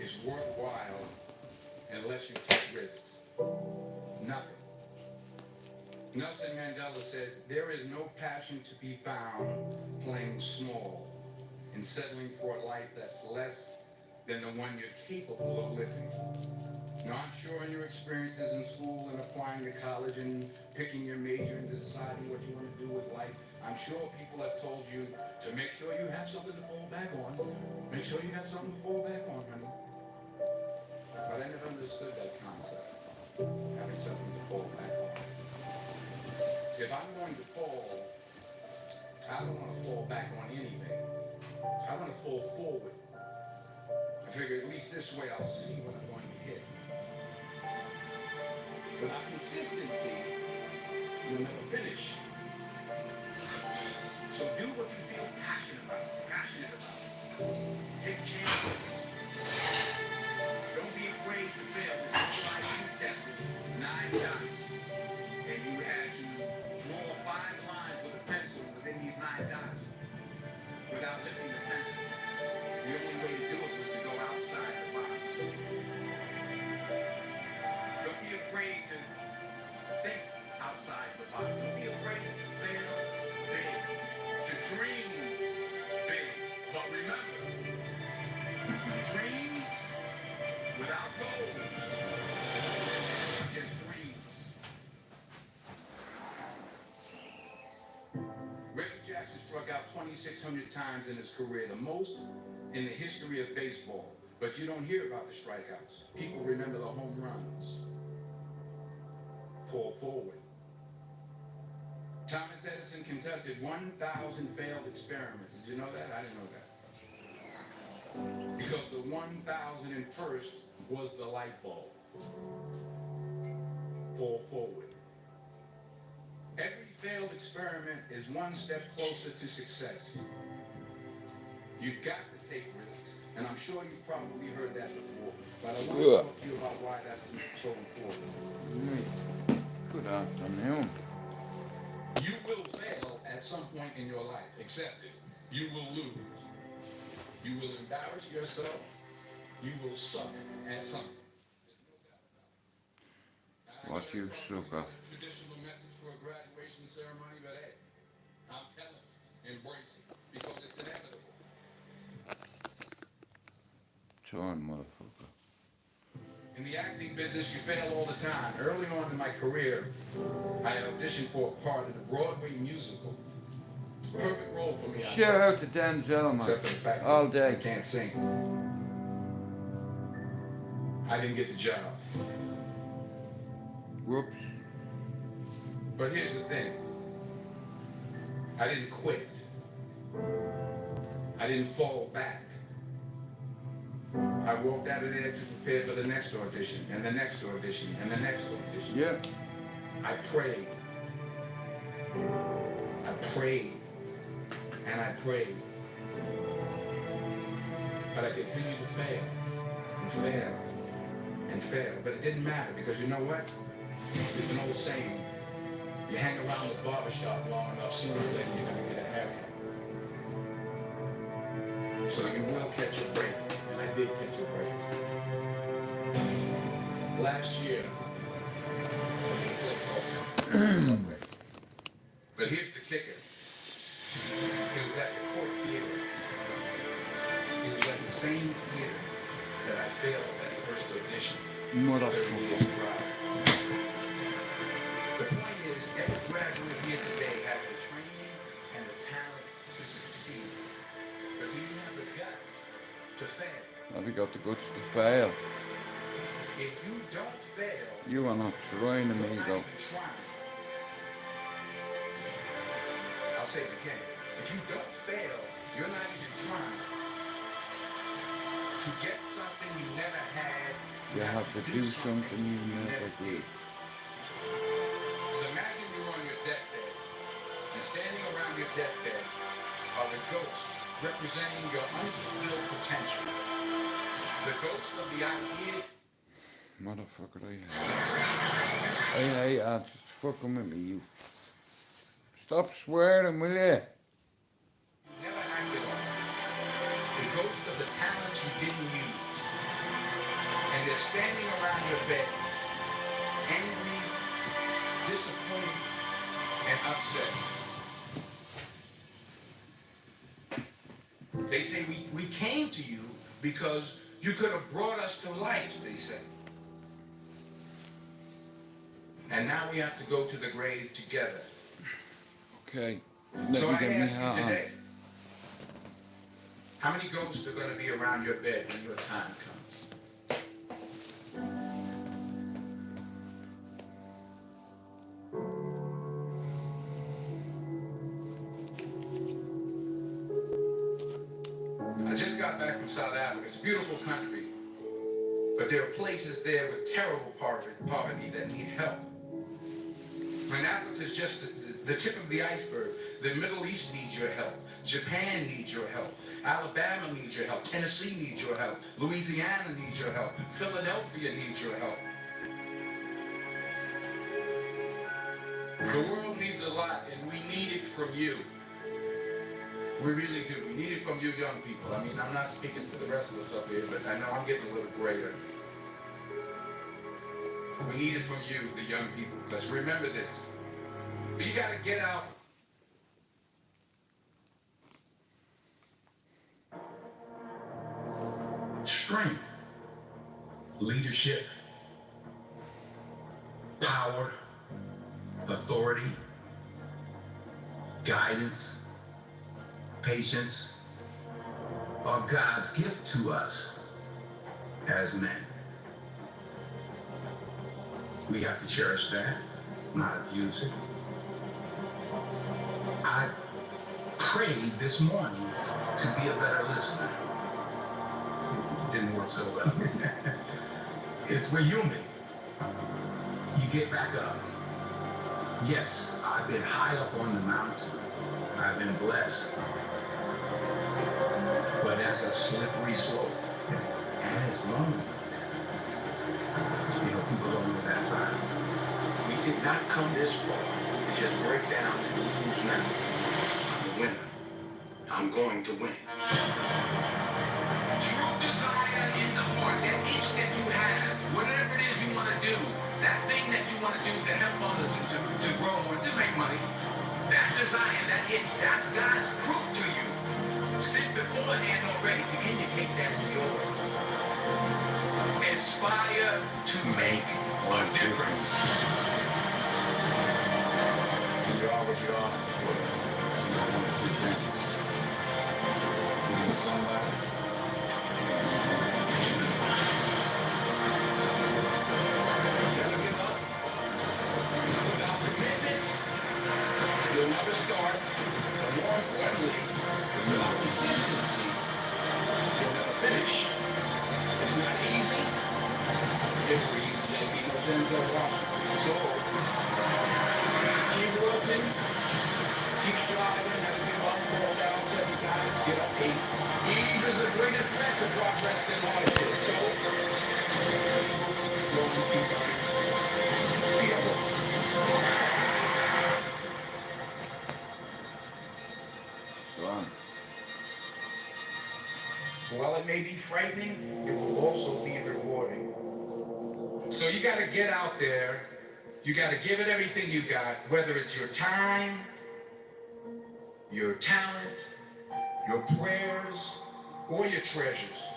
is worthwhile unless you take risks. Nothing. Nelson Mandela said, there is no passion to be found playing small and settling for a life that's less than the one you're capable of living. Now, I'm sure in your experiences in school and applying to college and picking your major and deciding what you want to do with life, I'm sure people have told you to make sure you have something to fall back on. Make sure you got something to fall back on, honey. But I never understood that concept, having something to fall back on. If I'm going to fall, I don't want to fall back on anything. I want to fall forward. I figure at least this way I'll see what I'm going to hit. Without consistency, you'll never finish. So do what you feel passionate about. Take chances. Don't be afraid to fail. That's why you tested 9 times. And you had to draw 5 lines with a pencil within these 9 dots without lifting the pencil. The only way to do it was to go outside the box. Don't be afraid to think outside the box. Don't be afraid to fail big, to dream big. But remember, dreams without goals are just dreams. Reggie Jackson struck out 2,600 times in his career, the most in the history of baseball. But you don't hear about the strikeouts. People remember the home runs. Fall forward. Thomas Edison conducted 1,000 failed experiments. Did you know that? I didn't know that. Because the 1,001st was the light bulb. Fall forward. Every failed experiment is one step closer to success. You've got to take risks, and I'm sure you've probably heard that before, but I want to talk to you about why that's so important. Good afternoon. You will fail at some point in your life. Accept it. You will lose. You will embarrass yourself. You will suck at something. What you sucker? Traditional message for a graduation ceremony, but hey, I'm telling you, embrace it because it's inevitable. Turn, motherfucker. In the acting business, you fail all the time. Early on in my career, I auditioned for a part in a Broadway musical. Perfect role for me. Shout out to Denzel, Except for the fact man. All that I day. can't sing. I didn't get the job. Whoops. But here's the thing. I didn't quit. I didn't fall back. I walked out of there to prepare for the next audition, and the next audition, and the next audition. Yeah. I prayed. I prayed. And I prayed. But I continued to fail. And fail. And fail. But it didn't matter because you know what? There's an old saying. You hang around the barbershop long enough, sooner or later you're going to get a haircut. So you will catch a break. And I did catch a break. Last year, but here's the kicker. It was at the court theater. It was at the same theater that I failed that first audition. Motherfucker. The point is, every graduate here today has the training and the talent to succeed. But do you have the guts to fail? Have you got the guts to fail? If you don't fail, You are not trying, you're not amigo. even trying. I'll say it again. If you don't fail, you're not even trying. To get something you never had, You have to do something you never did. So imagine you're on your deathbed, and standing around your deathbed are the ghosts representing your unfulfilled potential. The ghost of the idea. Motherfucker, hey, just fucking with me, you. Stop swearing, will you? You never acted on. The ghost of the talents you didn't use. they're standing around your bed, angry, disappointed, and upset. They say, we came to you because you could have brought us to life, they say. And now we have to go to the grave together. Okay. So Let I me get ask me you out. today, how many ghosts are going to be around your bed when your time comes? I just got back from South Africa. It's a beautiful country, but there are places there with terrible poverty that need help. When Africa is just the tip of the iceberg, the Middle East needs your help. Japan needs your help. Alabama needs your help. Tennessee needs your help. Louisiana needs your help. Philadelphia needs your help. The world needs a lot, and we need it from you. We really do. We need it from you young people. I mean, I'm not speaking for the rest of us up here, but I know I'm getting a little grayer. We need it from you, the young people. Let's remember this. You got to get out. Strength, leadership, power, authority, guidance, patience are God's gift to us as men. We have to cherish that, not abuse it. I prayed this morning to be a better listener. Didn't work so well. We're human. You get back up. Yes, I've been high up on the mountain. I've been blessed. But that's a slippery slope. And it's lonely. You know, people don't know that side. We did not come this far to just break down to who's now. I'm a winner. I'm going to win. True desire in the heart, that itch that you have, whatever it is you want to do, that thing that you want to do to help others and to grow or to make money, that desire, that itch, that's God's proof to you. Sit beforehand already to indicate that it's yours. Aspire to make a difference. You are what you are. You need somebody. You'll never start, but more importantly, without consistency, you'll never finish. It's not easy. If we're easy, maybe no things are wrong. So, keep working, keep striving, have to give up, fall down 7 times, get up 8. Ease is a greater threat to progress than hardship. So, don't keep on. Be a worker. While it may be frightening, it will also be rewarding. So you got to get out there. You got to give it everything you got, whether it's your time, your talent, your prayers, or your treasures.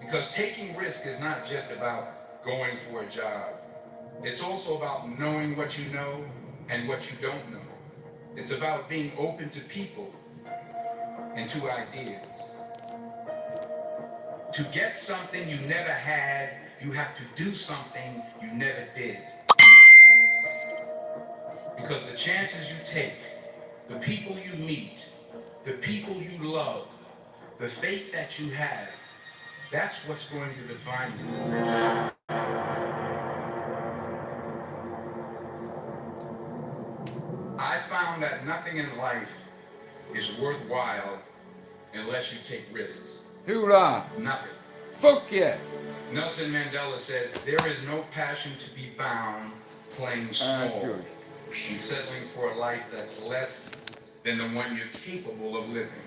Because taking risk is not just about going for a job. It's also about knowing what you know and what you don't know. It's about being open to people and to ideas. To get something you never had, you have to do something you never did. Because the chances you take, the people you meet, the people you love, the faith that you have, that's what's going to define you. I found that nothing in life is worthwhile unless you take risks. Hoorah! Nothing. Fuck yeah! Nelson Mandela said, there is no passion to be found playing small George. and settling for a life that's less than the one you're capable of living.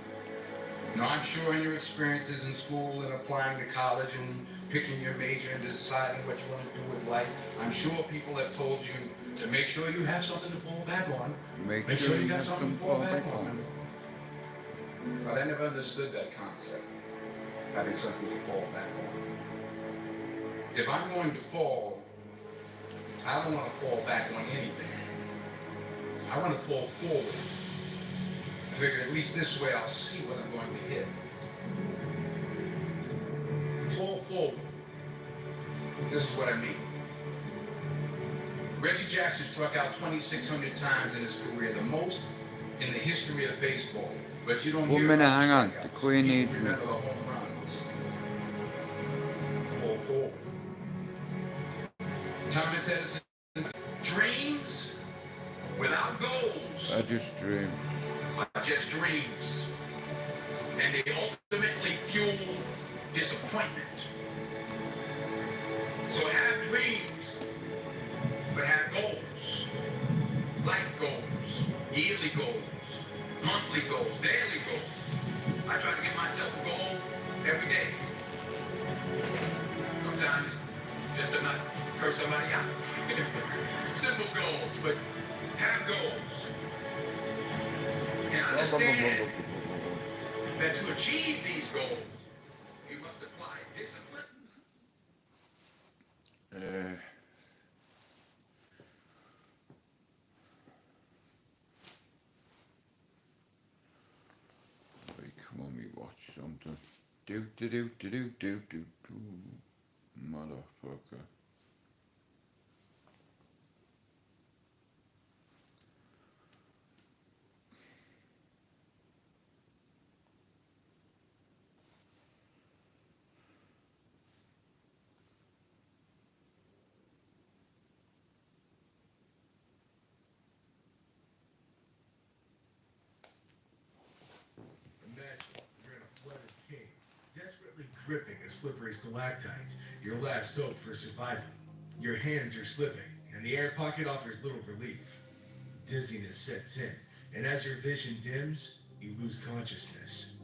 Now, I'm sure in your experiences in school and applying to college and picking your major and deciding what you want to do with life. I'm sure people have told you to make sure you have something to fall back on. Make Make sure sure you you got have something to some fall back fallback on. on. But I never understood that concept, having something to fall back on. If I'm going to fall, I don't want to fall back on anything. I want to fall forward. I figure at least this way I'll see what I'm going to hit. Fall forward. This is what I mean. Reggie Jackson struck out 2,600 times in his career, the most in the history of baseball. But you don't 1 hear minute, about hang on. strikeouts. The Queen You needs me. remember the home runs. Fall forward. Thomas Edison, dreams without goals I just dreams. are just dreams. And they ultimately fuel disappointment. So have dreams, but have goals. Life goals, yearly goals, monthly goals, daily goals. I try to give myself a goal every day. Sometimes just to not curse somebody out. Simple goals, but have goals. And understand that to achieve these goals, you must apply discipline. Right, come on, me watch something. Do do do do do do do do. Motherfucker. Imagine you're in a flooded cave, desperately gripping a slippery stalactite, your last hope for survival. Your hands are slipping, and the air pocket offers little relief. Dizziness sets in, and as your vision dims, you lose consciousness.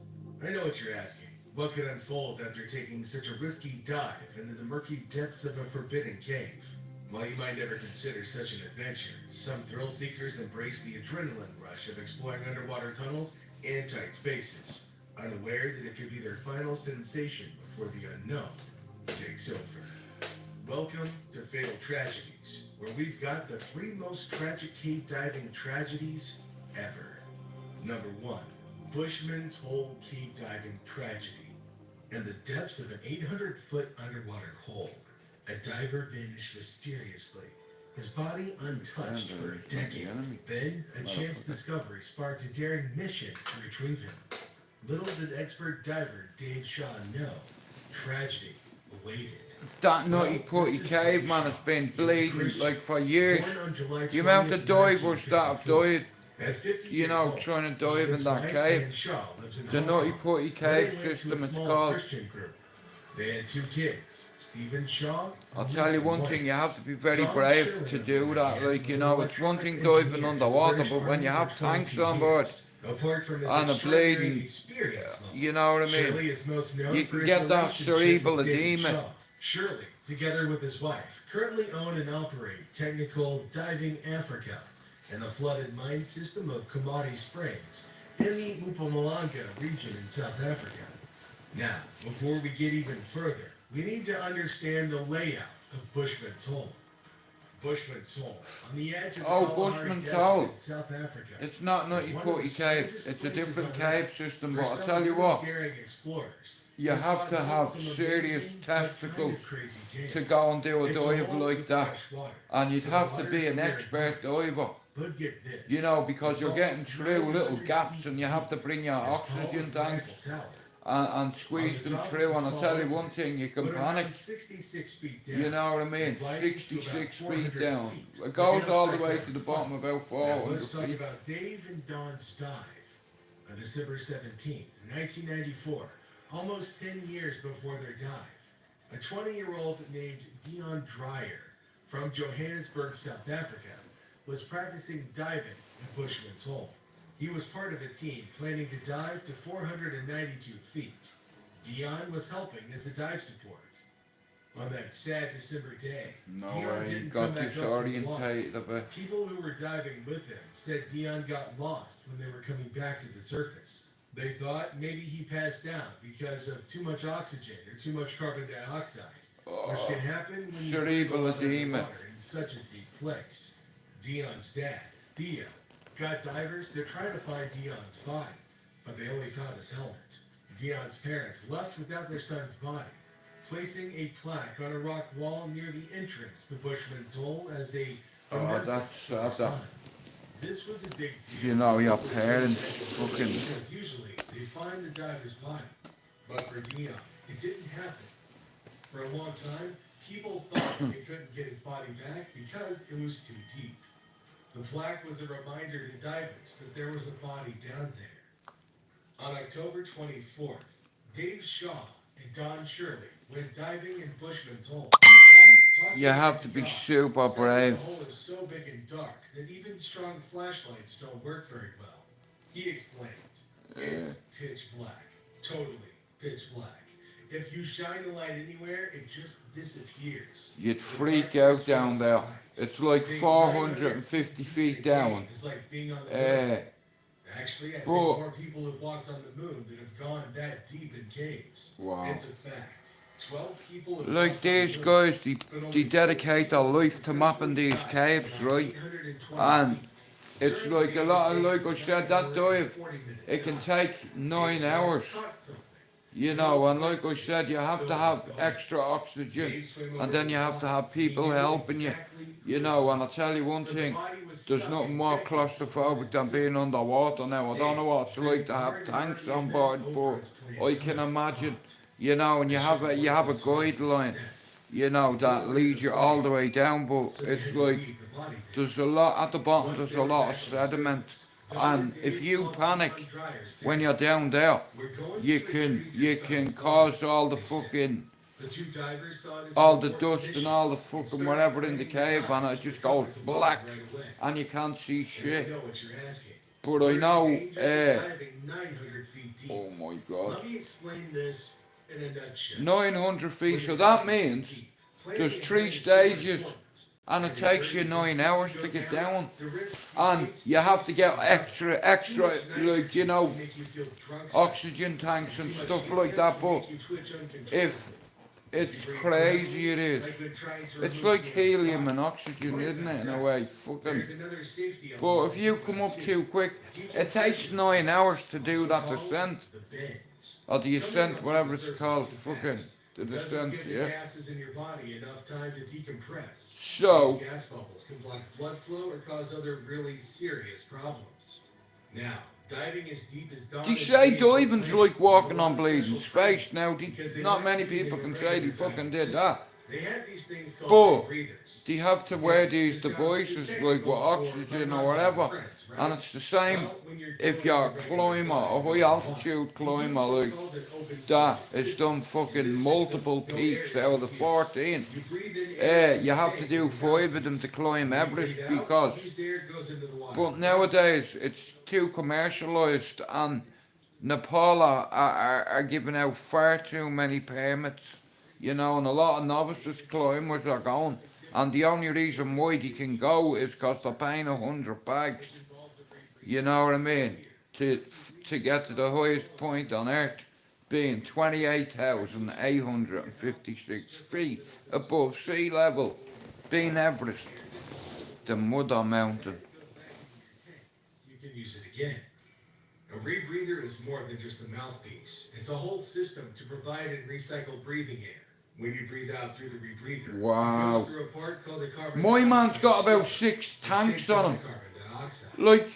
I know what you're asking. What could unfold after taking such a risky dive into the murky depths of a forbidden cave? While you might never consider such an adventure, some thrill seekers embrace the adrenaline rush of exploring underwater tunnels and tight spaces, unaware that it could be their final sensation before the unknown takes over. Welcome to Fatal Tragedies, where we've got the 3 most tragic cave diving tragedies ever. Number 1, Bushman's Hole Cave Diving Tragedy. In the depths of an 800-foot underwater hole, a diver vanished mysteriously, his body untouched for a decade. Then, a chance discovery sparked a daring mission to retrieve him. Little did expert diver Dave Shaw know, tragedy awaited. That nutty putty caveman has been bleeding like for years. The amount of divers that have died, you know, trying to dive in that cave. The nutty putty cave system, it's called. They had 2 kids, Stephen Shaw. I'll tell you one thing, you have to be very brave to do that. Like, you know, it's one thing diving underwater, but when you have tanks on board and a bleeding, you know what I mean, you can get that cerebral edema. Shirley, together with his wife, currently own and operate Technical Diving Africa in the flooded mine system of Kamati Springs in the Mpumalanga region in South Africa. Now, before we get even further, we need to understand the layout of Bushman's Hole. Bushman's Hole, on the edge of the Kalahari Bushman's Desert Hole. in South Africa. It's not nutty putty cave, it's a different cave system, but I'll tell you what, you have to have serious testicles to go and do a dive like that, and you'd have to be an expert diver, you know, because you're getting through little gaps and you have to bring your oxygen tanks and squeeze them through, and I'll tell you one thing, you can panic, you know what I mean, 66 feet down, it goes all the way to the bottom about 400 Let's talk feet. about Dave and Don's dive on December 17th, 1994, almost 10 years before their dive. A 20-year-old named Dion Dreyer from Johannesburg, South Africa, was practicing diving at Bushman's Hole. He was part of a team planning to dive to 492 feet. Dion was helping as a dive support. On that sad December day, No Dion way, he didn't got come back up from the water. disorientated a bit. People who were diving with him said Dion got lost when they were coming back to the surface. They thought maybe he passed out because of too much oxygen or too much carbon dioxide, which can happen when you cerebral go under the edema. water in such a deep place. Dion's dad, Theo, got divers to try to find Dion's body, but they only found his helmet. Dion's parents left without their son's body, placing a plaque on a rock wall near the entrance to Bushman's Hole as a That's sad. their son. This was a big deal. You know, your parents fucking. Because usually they find the diver's body, but for Dion, it didn't happen. For a long time, people thought they couldn't get his body back because it was too deep. The plaque was a reminder to divers that there was a body down there. On October 24th, Dave Shaw and Don Shirley went diving in Bushman's Hole. You have to be super The brave. hole is so big and dark that even strong flashlights don't work very well. He explained, it's pitch black, totally pitch black. If you shine a light anywhere, it just disappears. You'd freak out down there. It's like 450 feet down. It's like being on the moon. Actually, I think but- more people have walked on the moon than have gone that deep in caves. Wow. It's a fact. 12 people have Like walked on these the moon, guys, they but only dedicate their life to mapping these caves, right? 820 And feet. it's like a lot of, like I said, that dive, it can take 9 hours. You know, and like I said, you have to have extra oxygen, and then you have to have people helping you. You know, and I'll tell you one thing, there's nothing more claustrophobic than being underwater now. I don't know what it's like to have tanks on board, but I can imagine, you know, and you have a guideline, you know, that leads you all the way down, but it's like, there's a lot, at the bottom there's a lot of sediment, and if you panic when you're down there, you can cause all the fucking, all the dust and all the fucking whatever in the cave, and it just goes black, and you can't see shit. But I know, oh my god, Let me explain this in a nutshell. 900 feet, so that means there's 3 stages, and it takes you 9 hours to get down, and you have to get extra, like, you know, oxygen tanks and stuff like that, but if, it's crazy it is. It's like helium and oxygen, isn't it, in a way, fucking. But if you come up too quick, it takes 9 hours to do that descent, or the ascent, whatever it's called, fucking, the descent, yeah. Gases in your body enough time to decompress. So, These gas bubbles can block blood flow or cause other really serious problems. Now, diving as deep as Don they is say being diving's proclaimed like walking is a on lot bleeding special space. Now, because not they many weren't using people a can say they regular fucking diving did system. that. They had these things But called breathers. they have to wear these devices like with oxygen or whatever, and it's the same if you're a climber, a high altitude climber like that is done fucking multiple peaks out of the 14. You have to do 5 of them to climb Everest because, but nowadays it's too commercialised, and Nepal are giving out far too many permits. You know, and a lot of novices climbers are going, and the only reason why they can go is because they're paying 100 bags. You know what I mean? To get to the highest point on Earth, being 28,856 feet above sea level, being Everest, the Mother Mountain. You can use it again. A rebreather is more than just a mouthpiece. It's a whole system to provide and recycle breathing air. When you breathe out through the rebreather, Wow. it goes through a part called the carbon My man's dioxide got about filter, 6 which tanks takes on out him. the carbon dioxide. Like,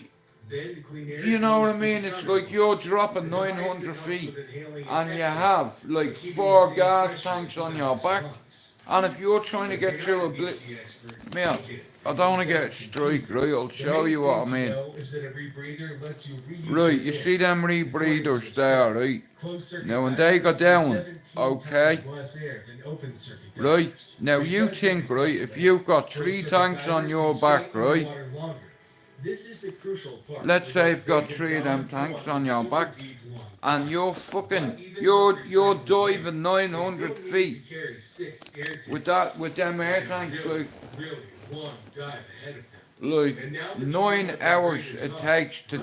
Then the clean air you know what I goes to mean? the It's carbon like you're dioxide. dropping The device 900 that helps feet, with inhaling and you exhale, have like but keeping 4 the same gas pressure tanks as the on your diver's back. lungs. And if you're trying to If get you're through a not blitz, deep sea expert, yeah, look it. I don't want to get strike, right? I'll show you what I mean. Is that a rebreather lets you reuse Right, your you air. see them rebreathers there, right? Closed circuit Now when divers they go use down, 17 okay, times less air than open circuit right? divers. Now you Because they think, right, recycle if air, you've got closed 3 circuit tanks on divers your can stay back, right? underwater longer. This is the crucial part. Let's say because you've got they 3 of can them dive tanks through on your super back, deep longer. and you're fucking, you're diving 900 feet with them air tanks, like, really long dive ahead of them. like 9 hours it takes to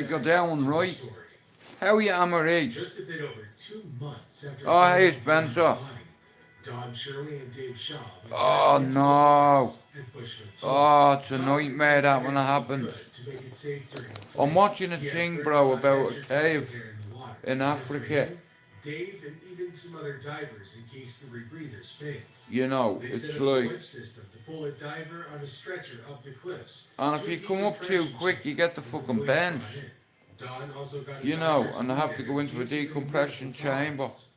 go down, right? How you amateur? Just a bit over 2 months after Oh, hey, finding Spencer. Don's body, Don Shirley and Dave Shaw went Oh, back into no. the and Bushman's Oh, it's a nightmare that when it happens. to make it safe during the I'm flight. watching a He had thing, bro, 35 about a extra tanks cave of air in the water. in And for Africa. him, Dave and even some other divers in case the rebreathers failed. You know, They it's set up a like, winch system to pull a diver on a stretcher up the cliffs. and to if a you come up too decompression quick, chamber you get the with the fucking police bend. brought in. Don also got a You know, doctor's and I have to note go in into a case of any decompression medical chamber. problems.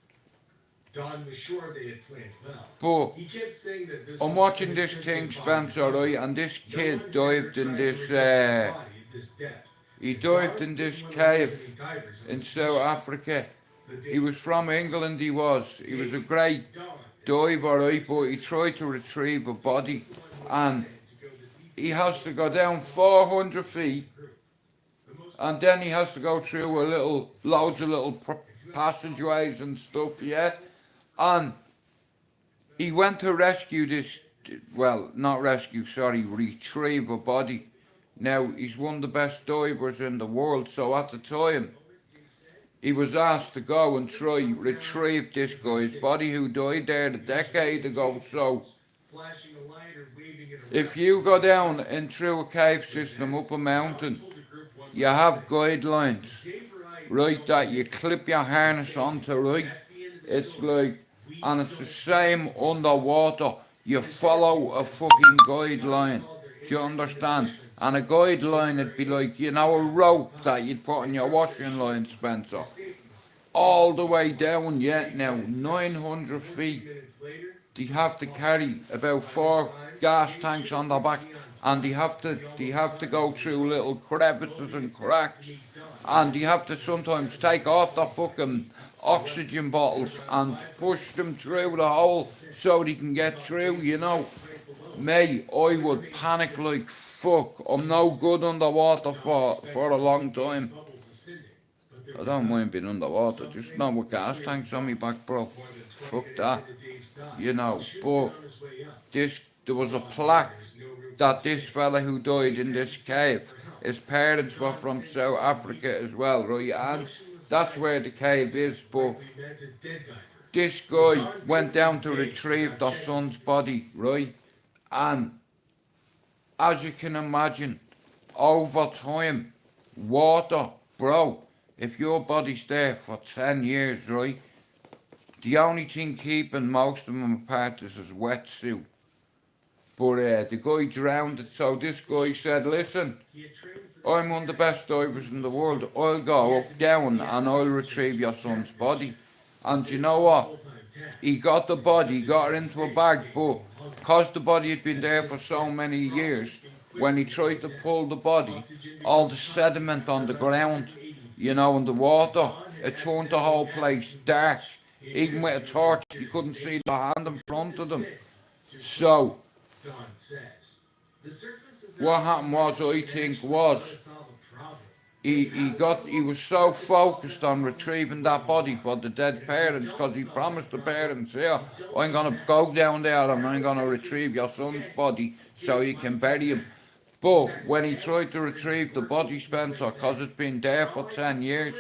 Don was sure they had planned well. But He kept saying that this I'm was watching an this intrinsic thing, body Spencer, recovery. right, and this No kid one had ever dived in tried to this, recover a body at this depth. he And dived Don in this didn't want cave to lose any divers on in the South mission. Africa. The day He was from England, he was. He was a great Don diver, right, but he tried to retrieve a body, and he has to go down 400 feet, and then he has to go through loads of little passageways and stuff, yeah. And he went to rescue this, well, not rescue, sorry, retrieve a body. Now, he's one of the best divers in the world, so at the time, he was asked to go and try retrieve this guy's body who died there a decade ago. So, flashing a light or waving it around. if you go down and through a cave system up a mountain, you have guidelines, right, that you clip your harness onto, right? It's like, and it's the same underwater. You follow a fucking guideline. Do you understand? And a guideline would be like, you know, a rope that you'd put on your washing line, Spencer. All the way down, yeah, now 900 feet. They have to carry about 4 gas tanks on their back, and they have to go through little crevices and cracks, and they have to sometimes take off their fucking oxygen bottles and push them through the hole so they can get through, you know. Mate, I would panic like fuck. I'm no good underwater for a long time. I don't mind being underwater, just not with gas tanks on me back, bro. Fuck that. You know, but there was a plaque that this fella who died in this cave, his parents were from South Africa as well, right? And that's where the cave is, but this guy went down to retrieve their son's body, right? And as you can imagine, over time, water, bro, if your body's there for 10 years, right, the only thing keeping most of them apart is his wetsuit. But the guy drowned it, so this guy said, listen, I'm one of the best divers in the world. I'll go up, down, and I'll retrieve your son's body. And you know what? He got the body, got it into a bag, but because the body had been there for so many years, when he tried to pull the body, all the sediment on the ground, you know, in the water, it turned the whole place dark. Even with a torch, you couldn't see the hand in front of them. So, what happened was, I think, was he was so focused on retrieving that body for the dead parents, because he promised the parents, here, I'm gonna go down there and I'm gonna retrieve your son's body so you can bury him. But when he tried to retrieve the body, Spencer, because it's been there for 10 years,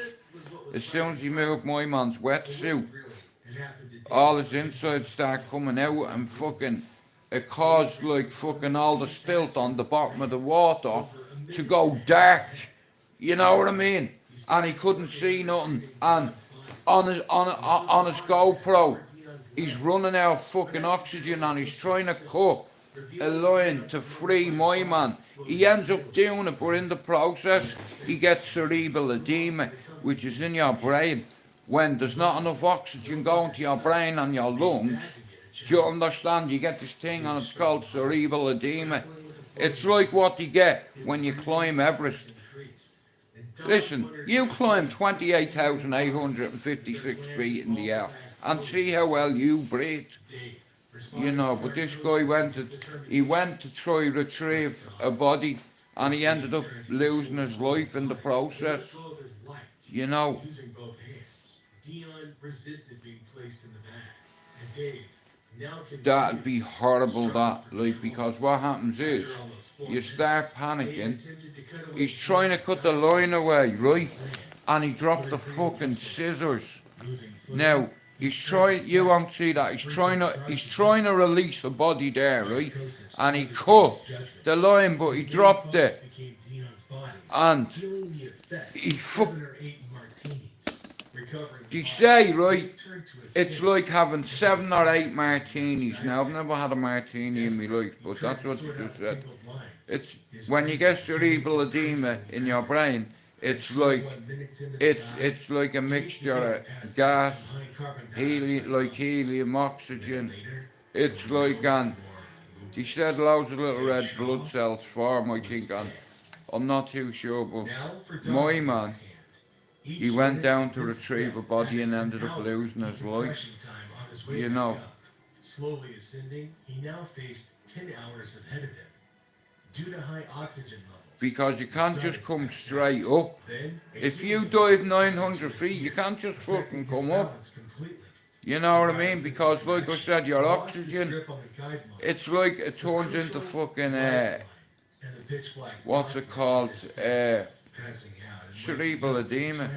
as soon as he moved my man's wetsuit, all his insides start coming out, and fucking it caused like fucking all the stilt on the bottom of the water to go dark. You know what I mean? And he couldn't see nothing. And on his GoPro, he's running out of fucking oxygen, and he's trying to cut a line to free my man. He ends up doing it, but in the process, he gets cerebral edema, which is in your brain. When there's not enough oxygen going to your brain and your lungs, do you understand? You get this thing, and it's called cerebral edema. It's like what you get when you climb Everest. Listen, you climb 28,856 feet in the air and see how well you breathe. You know, but this guy went to try retrieve a body, and he ended up losing his life in the process. light. You know, Using both hands, Dion resisted being placed in the bag, and Dave, now that'd be confused, horrible, that, struggled for like, control. because what happens After is, almost 4 you start minutes, panicking, Dave attempted to cut away he's trying to Dion's cut the dive line fingers away, before right? he ran, And he dropped but the his brain fucking was scissors. losing footing. Now, He he's struggled trying, you back, won't see that, he's trying to release the body there, right? Narcosis And he clouded cut Dave's judgment. the line, but he His main dropped focus it. became Dion's body, And feeling the effects he of 7 or 8 martinis, recovering they the say, body. right, Dave turned to his it's sink. like having 7 or 8 martinis. Now, I've never had a martini in my life, but that's what you just said. It's when you get cerebral edema in your brain, it's like it's like a mixture of gas, helium, oxygen. It's like he said loads of little red blood cells form, I think, and I'm not too sure, but my man, he went down to retrieve a body and ended up losing his life. You know. Slowly ascending, he now faced 10 hours ahead of him. Due to high oxygen levels, Because you can't just come straight up. If you dive 900 feet, you can't just fucking come up. You know what I mean? Because like I said, your oxygen, it's like it turns into fucking, what's it called? Cerebral edema.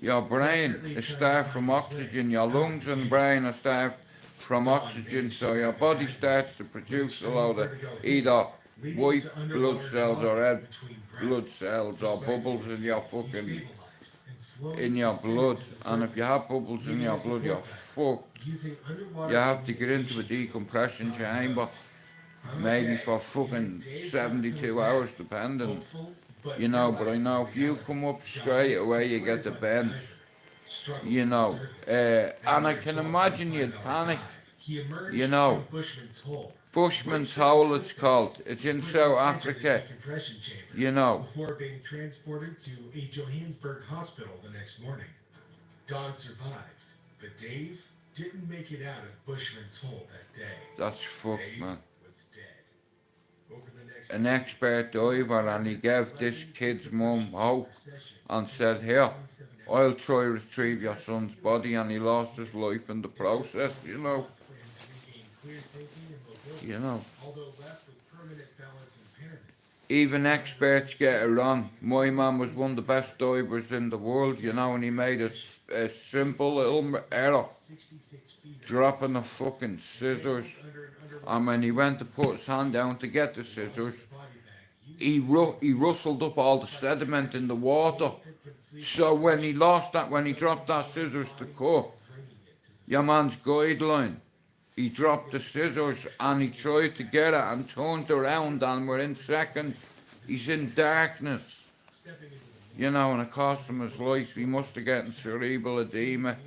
Your brain is starved from oxygen. Your lungs and brain are starved from oxygen. So your body starts to produce a load of either white blood cells or red blood cells or bubbles in your fucking in your blood. And if you have bubbles in your blood, you're fucked. You have to get into a decompression chamber, maybe for fucking 72 hours depending. You know, but I know if you come up straight away, you get the bend. You know, and I can imagine you'd panic. You know, Bushman's Hole it's called. It's in South Africa. You know. Before being transported to a Johannesburg hospital the next morning. Don survived, but Dave didn't make it out of Bushman's Hole that day. That's fucked, Dave man. was dead. Over the next An expert diver, and he gave this kid's mum hope and said, "Here, I'll try to retrieve your son's body," and he lost his life in the process, you know. You know. Even experts get it wrong. My man was one of the best divers in the world, you know, and he made a simple little error, dropping the fucking scissors. And when he went to put his hand down to get the scissors, he rustled up all the sediment in the water. So when he dropped that scissors to cut, your man's guideline, he dropped the scissors and he tried to get it and turned around, and within seconds he's in darkness. You know, and it cost him his life. He must have gotten cerebral edema.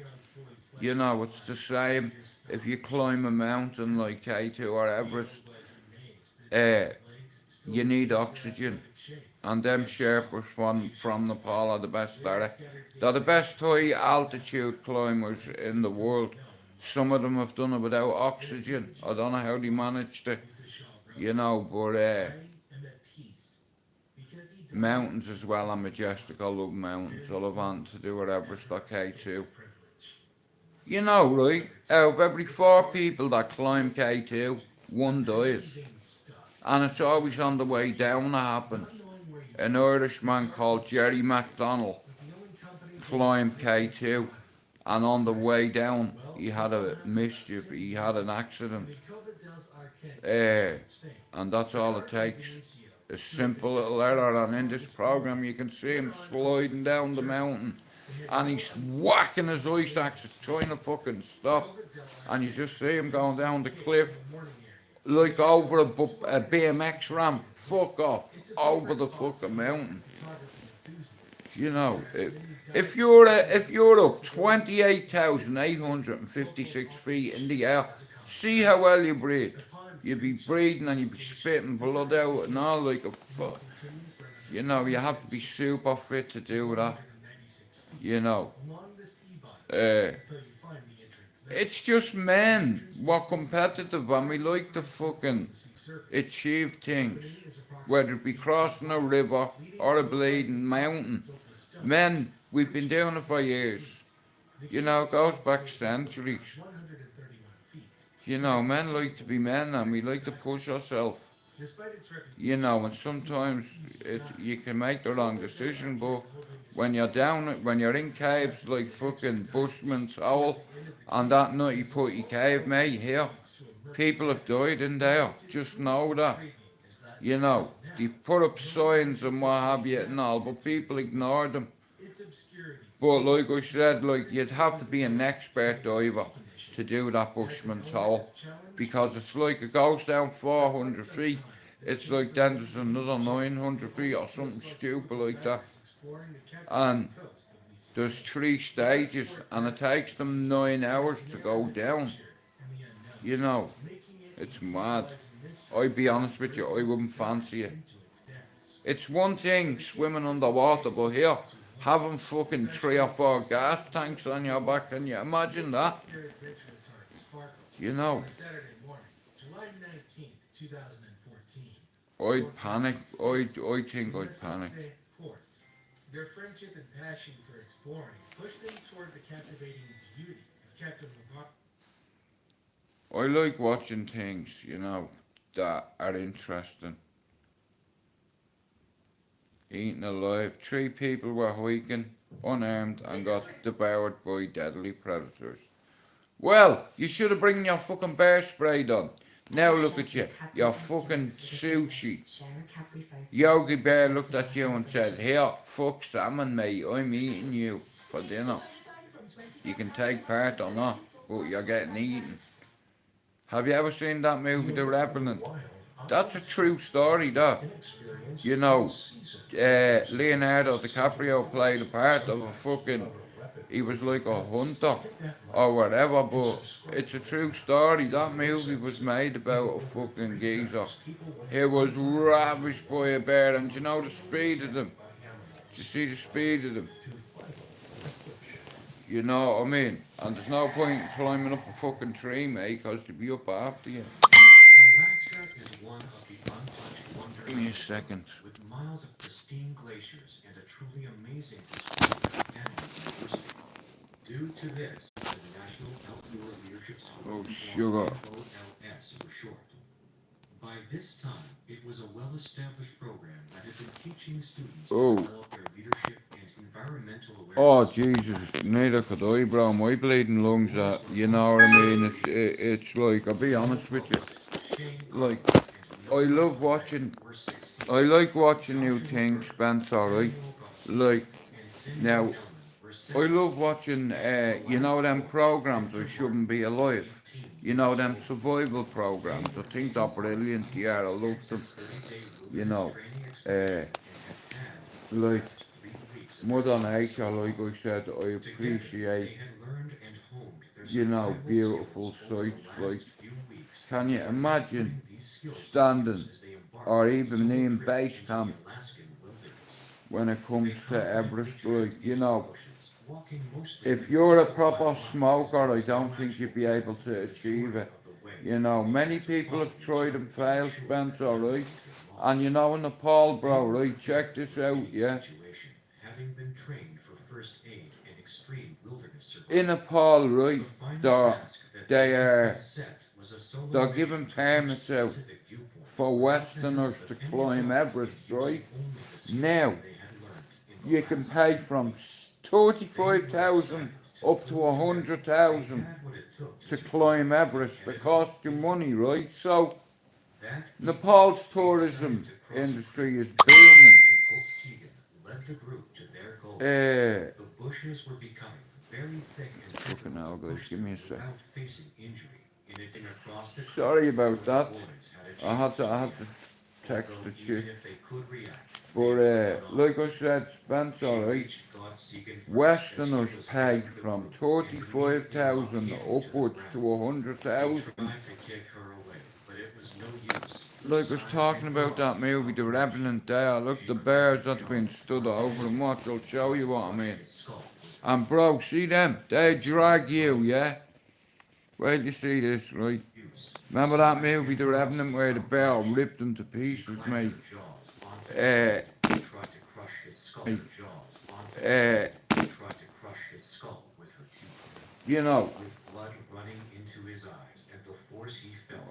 You know, it's the same if you climb a mountain like K2 or Everest. You need oxygen. And them Sherpas from Nepal are the best. They're the best high altitude climbers in the world. Some of them have done it without oxygen. I don't know how they managed it, you know, but mountains as well are majestic. I love mountains. I love having to do with Everest or K2. You know, right, out of every 4 people that climb K2, 1 dies. And it's always on the way down that happens. An Irishman called Jerry MacDonald climbed K2. And on the way down, he had a mischief, he had an accident. And that's all it takes. A simple little error, and in this program you can see him sliding down the mountain. And he's whacking his ice axes, trying to fucking stop. And you just see him going down the cliff, like over a BMX ramp. Fuck off, over the fucking mountain. You know, if you're up 28,856 feet in the air, see how well you breathe. You'd be breathing and you'd be spitting blood out and all like a fuck. You know, you have to be super fit to do that. You know. It's just men. We're competitive and we like to fucking achieve things. Whether it be crossing a river or a bleeding mountain. Men, we've been doing it for years. You know, it goes back centuries. You know, men like to be men and we like to push ourselves. You know, and sometimes you can make the wrong decision, but when you're in caves like fucking Bushman's Hole, and that nutty putty cave, mate, here, people have died in there. Just know that. You know, they put up signs and what have you and all, but people ignore them. But like I said, like you'd have to be an expert diver to do that Bushman's Hole, because it's like it goes down 400 feet. It's like then there's another 900 feet or something stupid like that. And there's 3 stages and it takes them 9 hours to go down. You know, it's mad. I'd be honest with you, I wouldn't fancy it. It's one thing swimming underwater, but here, having fucking 3 or 4 gas tanks on your back, can you imagine that? You know. I'd panic. I think I'd panic. Their friendship and passion for exploring pushed them toward the captivating beauty of Captain Lamar. I like watching things, you know, that are interesting. Eaten alive. 3 people were hiking, unarmed, and got devoured by deadly predators. Well, you should have brought your fucking bear spray done. Now look at you, you're fucking sushi. Yogi Bear looked at you and said, "Here, fuck salmon, mate, I'm eating you for dinner. You can take part or not, but you're getting eaten." Have you ever seen that movie, The Revenant? That's a true story, that. You know, Leonardo DiCaprio played a part of a fucking... He was like a hunter or whatever, but it's a true story. That movie was made about a fucking geezer. He was ravished by a bear, and do you know the speed of them? Do you see the speed of them? You know what I mean? And there's no point in climbing up a fucking tree, mate, because they'll be up after you. Alaska is one of the untouched wonders. Give me a second. With miles of pristine glaciers and a truly amazing history of diversity. Due to this, the National Outdoor Leadership School, sugar. NOLS for short. By this time, it was a well-established program that had been teaching students to develop their leadership and environmental awareness. Oh Jesus, neither could I, bro. My bleeding lungs are, you know what I mean? It's like, I'll be honest with you. Like, I like watching new things, Spencer, right? Like, now, I love watching, you know, them programs, I Shouldn't Be Alive. You know, them survival programs. I think they're brilliant, yeah, I love them. You know, like, Mother Nature, like I said, I appreciate, you know, beautiful sights. Like, can you imagine standing, or even in base camp, when it comes to Everest, like, you know, if you're a proper smoker, I don't think you'd be able to achieve it. You know, many people have tried and failed, Spencer, right? And you know, in Nepal, bro, right, check this out, yeah? In Nepal, right, they're giving permits out for Westerners to climb Everest, right? Now, you can pay from 35,000 up to 100,000 to climb Everest. It costs you money, right? So, Nepal's tourism industry is booming. Fucking hell, guys, give me a sec. Sorry about that. I had to text the chick. But like I said, Spencer, right? Westerners pay from 35,000 upwards to 100,000. Like I was talking about that movie, The Revenant there. Look, the bears that have been stood over and watch, I'll show you what I mean. And bro, see them? They drag you, yeah? Wait till you see this, right? Remember that movie, The Revenant, where the bear ripped him to pieces, mate? Uh, you know. With blood running into his eyes and the force he felt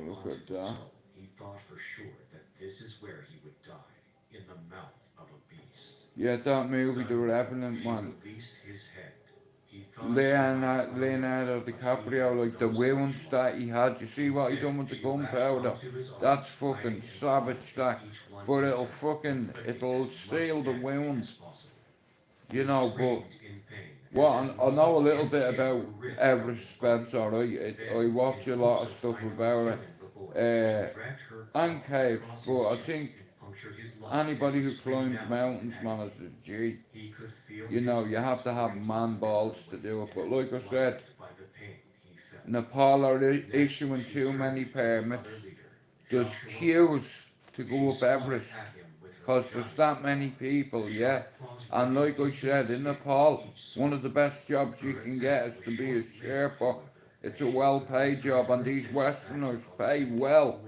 Look at that. he thought for sure that this is where he would die, in the mouth of a beast. Yeah, that movie, The Revenant, She man. released his head. He thought Leonardo DiCaprio, like the wounds that he had. You see what he done with the gunpowder? That's fucking savage, that. But it'll seal the wound. You know, but what I know a little bit about Everest Spencer, right? I watch a lot of stuff about it. And caves, but I think anybody who climbs mountains, man, is a G. You know, you have to have man balls to do it. But like I said, Nepal are issuing too many permits. There's queues to go up Everest. Because there's that many people, yeah. And like I said, in Nepal, one of the best jobs you can get is to be a Sherpa. It's a well-paid job, and these Westerners pay well.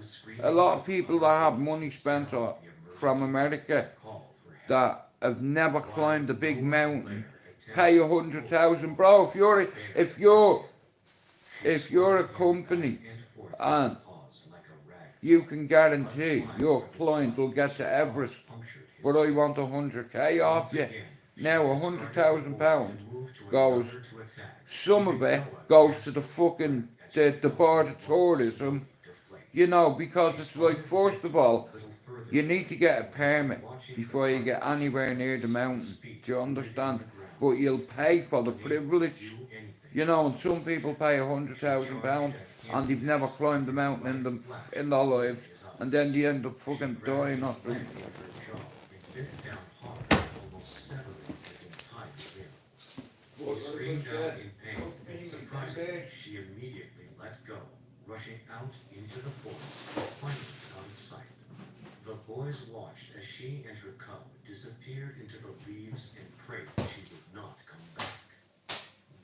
A lot of people that have money spent from America that have never climbed a big mountain pay 100,000, bro. If you're a company and you can guarantee your client will get to Everest, but I want 100k off you. Now £100,000 goes, some of it goes to the fucking the board of tourism, you know, because it's like, first of all, you need to get a permit before you get anywhere near the mountain. Do you understand? But you'll pay for the privilege, you know. And some people pay £100,000 and they've never climbed the mountain in their lives, and then they end up fucking dying or something. Screamed out in pain, and surprisingly, she immediately let go, rushing out into the forest, finally out of sight. The boys watched as she and her cub disappeared into the leaves and prayed that she would not come back.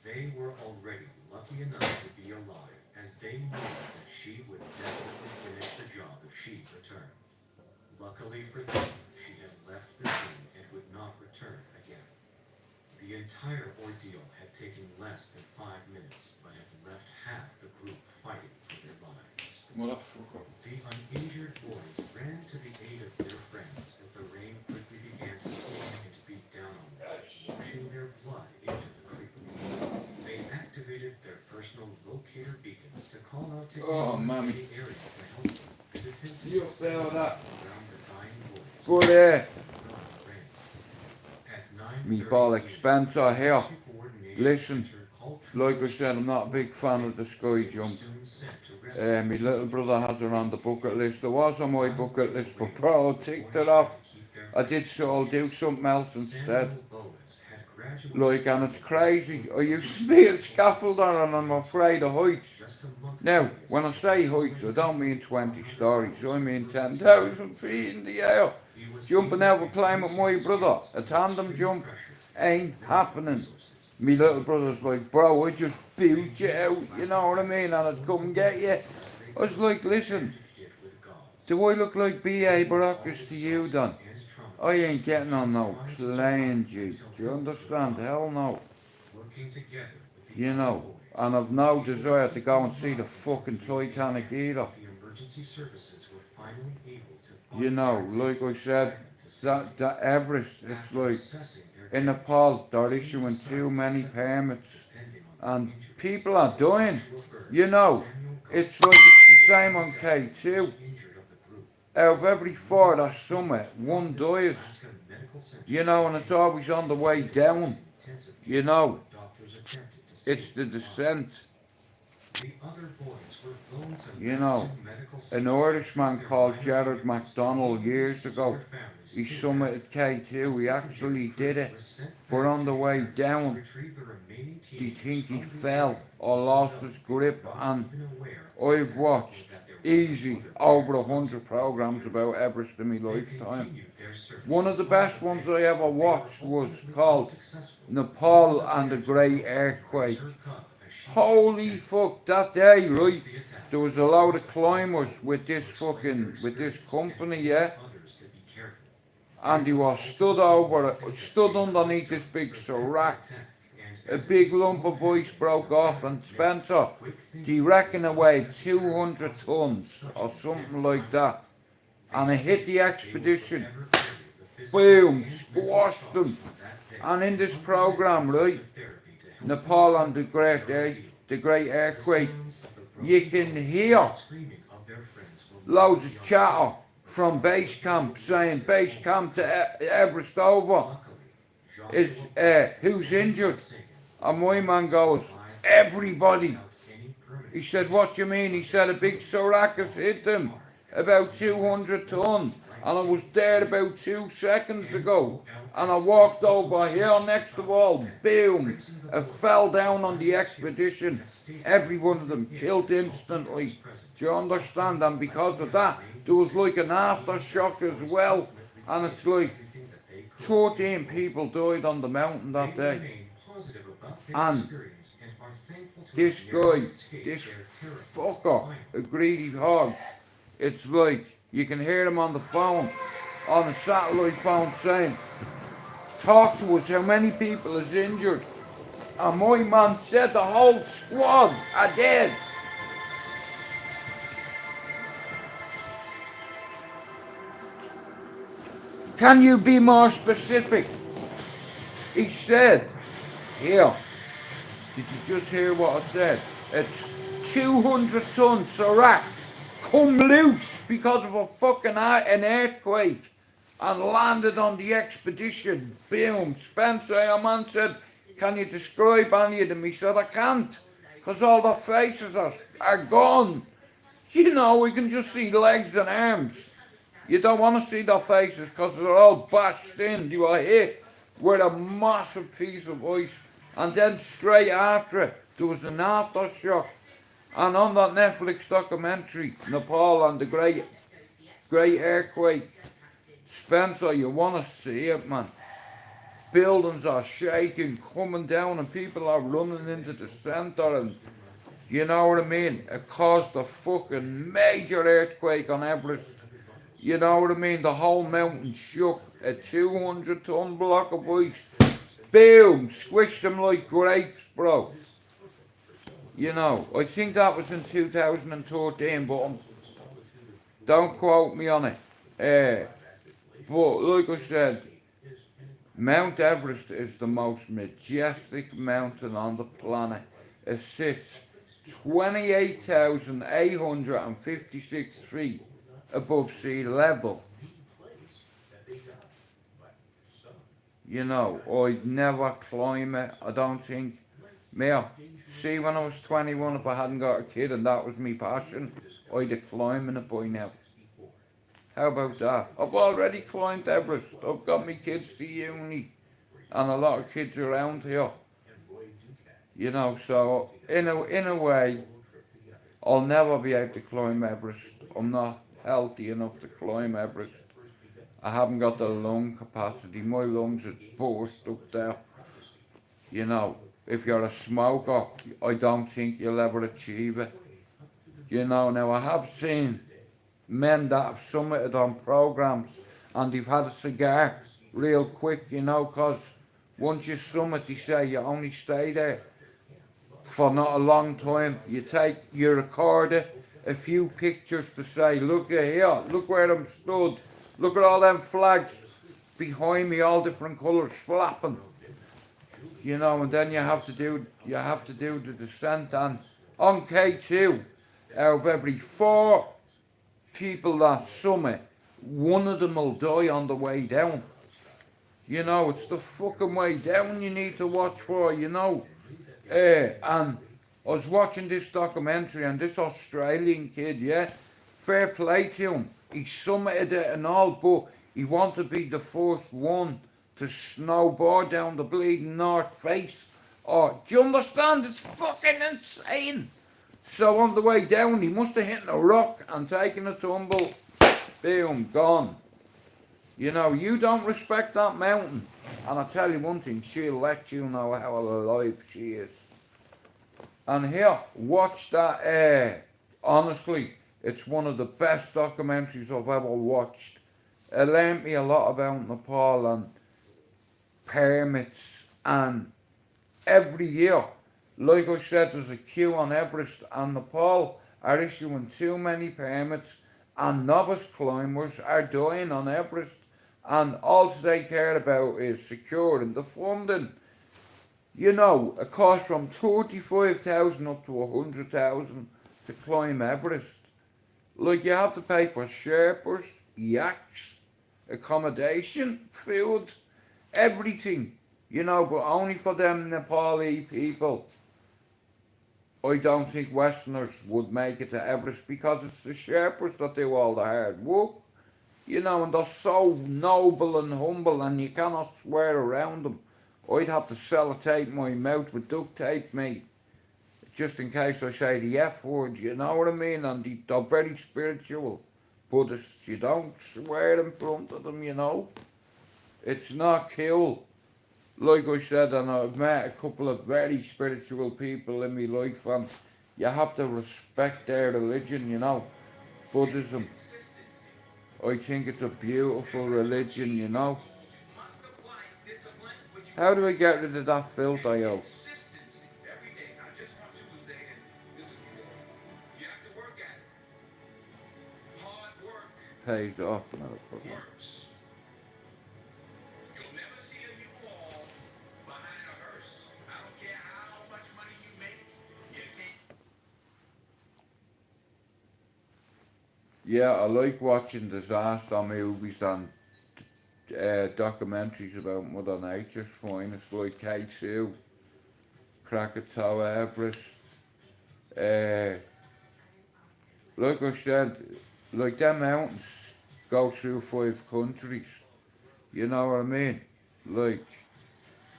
They were already lucky enough to be alive, as they knew that she would definitely finish the job if she returned. Luckily for them, she had left the scene and would not return again. The entire ordeal had taken less than 5 minutes, but had left half the group fighting for their lives. The uninjured boys ran to the aid of their friends as the rain quickly began to pour and beat down on them, washing their blood into the creek. They activated their personal locator beacons to call out to anyone in the area to help them, and attempted to save them around the dying boys. Me bollock Spencer here. Listen, like I said, I'm not a big fan of the sky jump. My little brother has it on the bucket list. It was on my bucket list, but bro, I ticked it off. I'll do something else instead. Like, and it's crazy. I used to be a scaffolder and I'm afraid of heights. Now, when I say heights, I don't mean 20 stories. I mean 10,000 feet in the air. Jumping out of a plane with my brother, a tandem jump, ain't happening. Me little brother's like, bro, I just built you out, you know what I mean, and I'd come and get you. I was like, listen, do I look like B.A. Baracus to you, Don? I ain't getting on no plane, G. Do you understand? Hell no. You know, and I've no desire to go and see the fucking Titanic either. You know, like I said, that Everest, it's like, in Nepal, they're issuing too many permits, and people are dying. You know, it's like it's the same on K2. Out of every 4 that summit, 1 dies. You know, and it's always on the way down. You know, it's the descent. You know, an Irishman called Jared MacDonald years ago, he summited K2, he actually did it, but on the way down, do you think he fell or lost his grip? And I've watched easy over 100 programs about Everest in my lifetime. One of the best ones I ever watched was called Nepal and the Great Earthquake. Holy fuck, that day, right? There was a load of climbers with this company, yeah? And he was stood underneath this big serac. A big lump of ice broke off, and Spencer, do you reckon it weighed 200 tons or something like that? And it hit the expedition. Boom, squashed them. And in this program, right, Nepal and the great earthquake, you can hear loads of chatter from base camp saying base camp to Everest over is who's injured. And my man goes, everybody. He said, what do you mean? He said a big serac has hit them, about 200 ton. And I was there about 2 seconds ago. And I walked over here next to the wall, boom, it fell down on the expedition. Every one of them killed instantly. Do you understand? And because of that, there was like an aftershock as well. And it's like 13 people died on the mountain that day. And this guy, this fucker, a greedy hog, it's like you can hear him on the phone, on a satellite phone saying, talk to us, how many people is injured? And my man said the whole squad are dead. Can you be more specific? He said, here, did you just hear what I said? A 200 ton serac come loose because of a fucking an earthquake and landed on the expedition. Boom. Spencer, your man, said, can you describe any of them? He said, I can't, because all their faces are gone. You know, we can just see legs and arms. You don't want to see their faces because they're all bashed in. They were hit with a massive piece of ice. And then straight after it, there was an aftershock. And on that Netflix documentary, Nepal and the great earthquake, Spencer, you want to see it, man. Buildings are shaking, coming down, and people are running into the center, and you know what I mean? It caused a fucking major earthquake on Everest. You know what I mean? The whole mountain shook. A 200 ton block of ice. Boom! Squished them like grapes, bro. You know, I think that was in 2013, but don't quote me on it. But like I said, Mount Everest is the most majestic mountain on the planet. It sits 28,856 feet above sea level. You know, I'd never climb it, I don't think. See, when I was 21, if I hadn't got a kid and that was my passion, I'd have climbing it by now. How about that? I've already climbed Everest. I've got my kids to uni and a lot of kids around here. You know, so in a way, I'll never be able to climb Everest. I'm not healthy enough to climb Everest. I haven't got the lung capacity. My lungs are burst up there. You know, if you're a smoker, I don't think you'll ever achieve it. You know, now I have seen men that have summited on programs and they've had a cigar real quick, you know, because once you summit, they say you only stay there for not a long time. You record it, a few pictures to say, look at here, look where I'm stood, look at all them flags behind me, all different colours flapping. You know, and then you have to do the descent, and on K2, out of every 4 people that summit, one of them will die on the way down. You know, it's the fucking way down you need to watch for, you know. And I was watching this documentary, and this Australian kid, yeah, fair play to him. He summited it and all, but he wanted to be the first one to snowboard down the bleeding North Face. Oh, do you understand? It's fucking insane. So on the way down, he must have hit a rock and taken a tumble. Boom, gone. You know, you don't respect that mountain. And I'll tell you one thing, she'll let you know how alive she is. And here, watch that. Honestly, it's one of the best documentaries I've ever watched. It learned me a lot about Nepal and permits, and every year, like I said, there's a queue on Everest, and Nepal are issuing too many permits, and novice climbers are dying on Everest, and all they care about is securing the funding. You know, it costs from 35,000 up to 100,000 to climb Everest. Like, you have to pay for Sherpas, yaks, accommodation, food, everything. You know, but only for them Nepali people. I don't think Westerners would make it to Everest because it's the Sherpas that do all the hard work. You know, and they're so noble and humble, and you cannot swear around them. I'd have to sellotape my mouth with duct tape, mate, just in case I say the F word, you know what I mean? And they're very spiritual Buddhists. You don't swear in front of them, you know. It's not cool. Like I said, and I've met a couple of very spiritual people in my life, and you have to respect their religion, you know. Buddhism. I think it's a beautiful religion, you know. How do I get rid of that filter, yo? Pays off another problem. You'll never see a U-Haul behind a hearse. I don't care how much money you make. You can't. Yeah, I like watching disaster movies and documentaries about Mother Nature's finest, like K2, Krakatoa, Everest. Like I said, like them mountains go through 5 countries. You know what I mean? Like,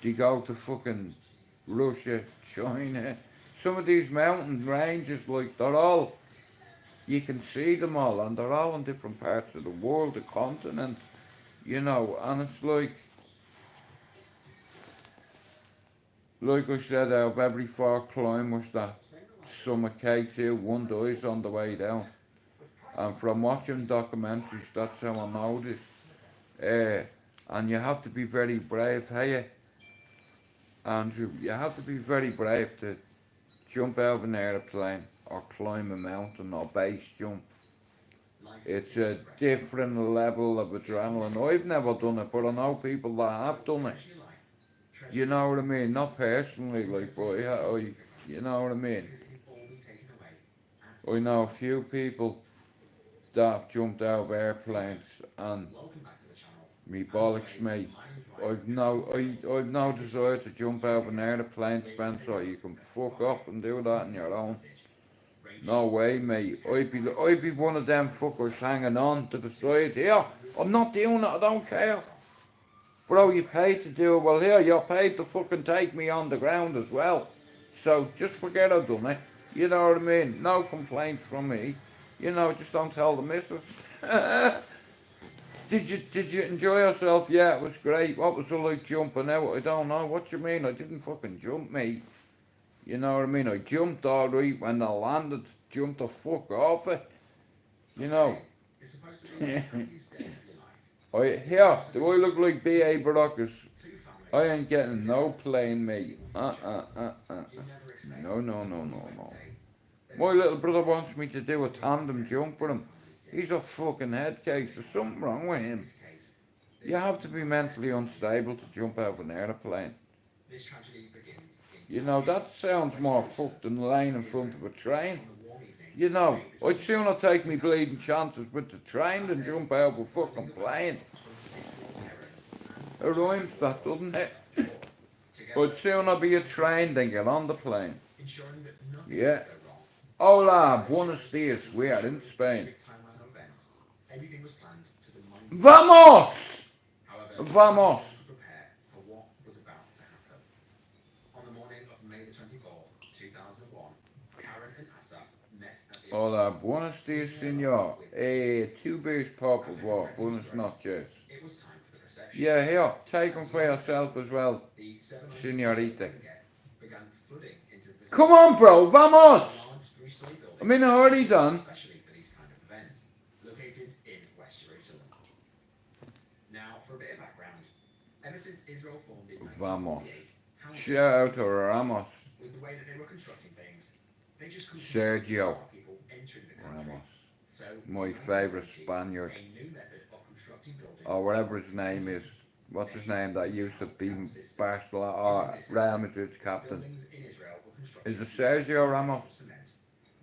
they go to fucking Russia, China. Some of these mountain ranges, like, they're all, you can see them all, and they're all in different parts of the world, the continent, you know, and it's like I said, out of every 4 climbers that summit K2, 1 dies on the way down. And from watching documentaries, that's how I know this. And you have to be very brave, hey, Andrew, you have to be very brave to jump out of an airplane or climb a mountain or base jump. It's a different level of adrenaline. I've never done it, but I know people that have done it. You know what I mean? Not personally, like, but you know what I mean? I know a few people that have jumped out of airplanes, and me bollocks, mate. I've no desire to jump out of an airplane, Spencer. You can fuck off and do that on your own. No way, mate. I'd be one of them fuckers hanging on to the side. Here, I'm not doing it, I don't care. Bro, you paid to do it. Well, here, you're paid to fucking take me on the ground as well. So, just forget I've done it. You know what I mean? No complaints from me. You know, just don't tell the missus. Did you enjoy yourself? Yeah, it was great. What was it like jumping out? I don't know. What you mean? I didn't fucking jump, mate. You know what I mean? I jumped alright when I landed. Jumped the fuck off it. You know. Here, do I look like B.A. Baracus? I ain't getting no plane, mate. No. My little brother wants me to do a tandem jump with him. He's a fucking head case. There's something wrong with him. You have to be mentally unstable to jump out of an airplane. You know, that sounds more fucked than laying in front of a train. You know, I'd sooner take me bleeding chances with the train than jump out of a fucking plane. It rhymes that, doesn't it? I'd sooner be a train than get on the plane. Yeah. Hola, buenos dias. We are in Spain. Vamos! Vamos! Hola, buenos dias, senor. 2 beers, por favor. Buenas noches. Yeah, here, take them for yourself as well, senorita. Come on, bro, vamos! Large three-story building, I'm in a hurry, Don. especially for these kind of events, located in West Jerusalem. Now, for a bit of background, ever since Israel formed in 1948, Vamos. how Shout out to Ramos. with the way that they were constructing things, they just couldn't Sergio allow people entering the country. Ramos. So, My in favourite 1970, Spaniard. a new method of constructing buildings Or whatever his name is. What's his name that used to be Barcelona or Real Madrid's captain? buildings in Israel were constructed Is it Sergio with Ramos? cement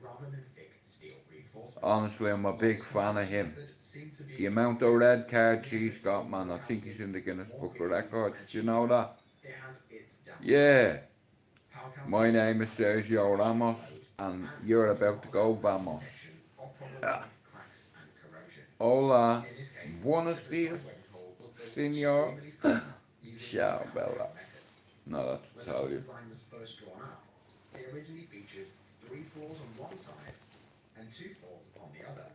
rather than thick steel reinforcements. Honestly, I'm a big fan of him. Seemed to be The amount of red cards he's got, man, I think he's in the Guinness Book of Records. Do you know that? it had its downsides. Yeah. Power council My name is Sergio Ramos, and you're about to go vamos. of problematic cracks and corrosion. Hola. In this case, Buenos the dias, side wall was built senor. extremely fast using Ciao, the Bella. method. No, that's When the Italian. design was first drawn up, it originally featured 3 floors on one side and 2 floors on the other.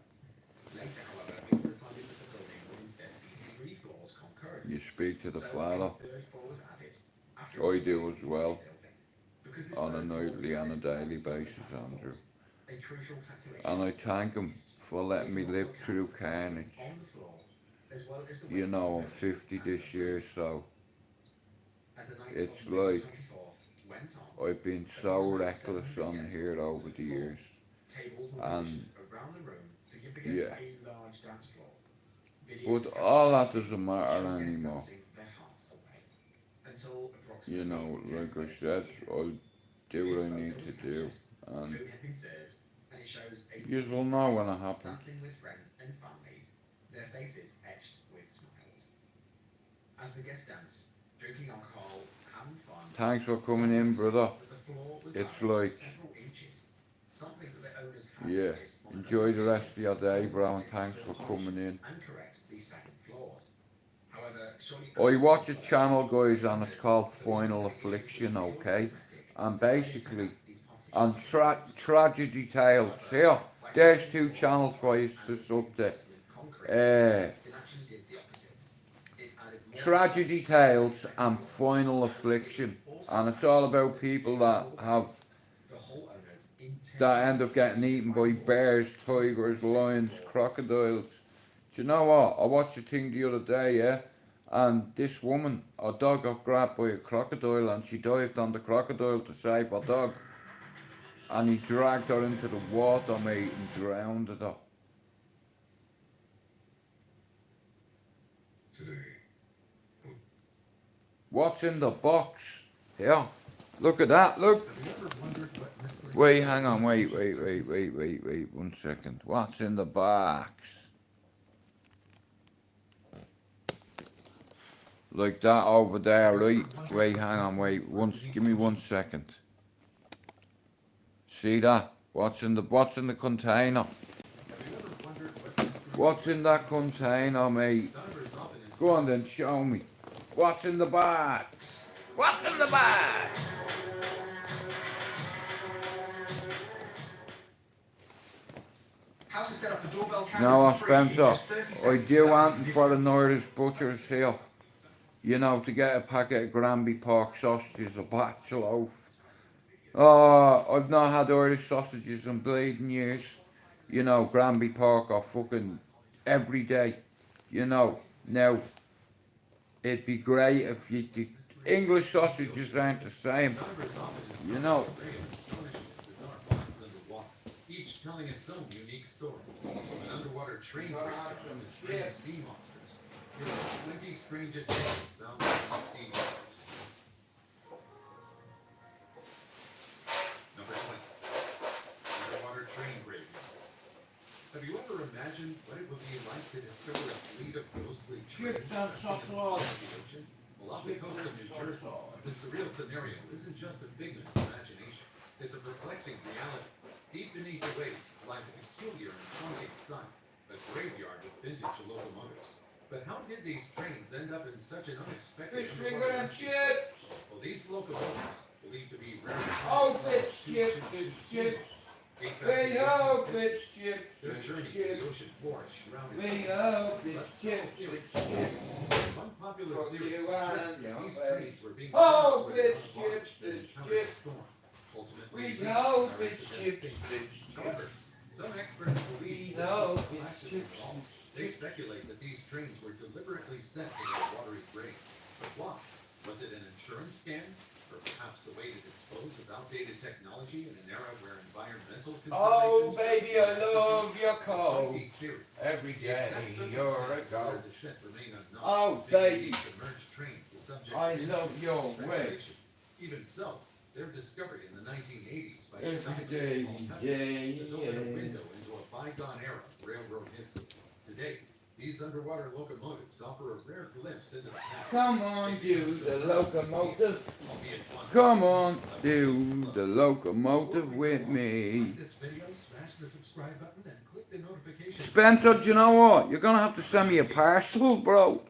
Later, however, it was decided that the building would instead be 3 floors concurrently. You speak to the So Father. a third floor was added after I it do was as well, building. Because this on a third floor was nightly and a added daily as so many basis, platforms, Andrew. a crucial calculation And I thank him for letting me live through carnage. on the floor, as well as the You weight know, of I'm the 50 this year, so As the night it's of May like 24th went on, I've been so reckless on here over the years. tables were And positioned around the room to give the yeah. guests a large dance floor. But all that doesn't matter anymore. Their hearts away. Until approximately You know, like I said, I'll do what I need to do, and food had been served, and it shows a you'll know when it happens. dancing with friends and families, their faces etched with smiles. As the guests danced, drinking alcohol, having fun, Thanks for coming in, brother. but the floor was It's down like, several inches, something that the owners had yeah, noticed on the enjoy the rest of your day, bro, and thanks for coming in. and correct these second floors. However, surely I watch a channel, guys, and it's called Final Affliction, okay? And basically, on Tragedy Tales, here, there's 2 channels for you to sub to. Tragedy Tales and Final Affliction, and it's all about people that end up getting eaten by bears, tigers, lions, crocodiles. Do you know what? I watched a thing the other day, yeah, and this woman, her dog got grabbed by a crocodile, and she dived on the crocodile to save her dog, and he dragged her into the water, mate, and drowned her. Today, What's in the box? Yeah, look at that, look. Have you ever wondered what mystery Wait, hang on, wait, 1 second. What's in the box? Like that over there, right? Wait, hang on, give me 1 second. See that? What's in the container? What's in that container, mate? Go on then, show me. What's in the box? What's in the box? How to set up a doorbell Now what, Spencer? I do want for the Irish butchers here. You know, to get a packet of Granby pork sausages, a batch of loaf. Oh, I've not had Irish sausages in bleeding years. You know, Granby pork are fucking every day. You know, now, it'd be great if the English sausages aren't the same. You know. Each telling its own unique story. An underwater train wreck from the strange sea monsters. Here are 20 strangest things found in deep sea waters. Number 20. Underwater train graveyard. Have you ever imagined what it would be like to discover a fleet of ghostly trains Chips and drifting sauce. across the ocean? Well, off the coast of New Jersey, the surreal scenario isn't just a figment of imagination. It's a perplexing reality. Deep beneath the waves lies a peculiar and haunting sight, a graveyard with vintage locomotives. But how did these trains end up in such an unexpected Fish finger and chips. Well, these locomotives, believed to be rare Oh, it's chips. We hope it's chips. Their journey to the ocean floor is shrouded We in hope mystery. it's chips. One popular Fuck theory you suggests and that your these baby. trains were being Oh, transported it's on a barge chips, that it's encountered a chips. storm. Ultimately, We know it's chips. However, some experts believe We this know was it's an accident. chips. They speculate that these trains were deliberately set in a watery grave. But why? Was it an insurance scam? Or perhaps a way to dispose of outdated technology in an era where environmental Oh, considerations baby, I love your Despite coat. these theories, Every the day exact you're a circumstances of goat. their descent remain unknown. Oh, Making baby, these submerged trains the subject I of love your speculation. Even so, they're discovered in the 1980s by a every diver day, called Pepper. yeah, This opened a yeah. window into a bygone era of railroad history. Today, these underwater locomotives offer a rare glimpse into the past. Come on, do the locomotive. Albeit one Come on, do the locomotive with me. Like this video, smash the subscribe button and click the notification. Spencer, do you know what? You're gonna have to send me a parcel, bro.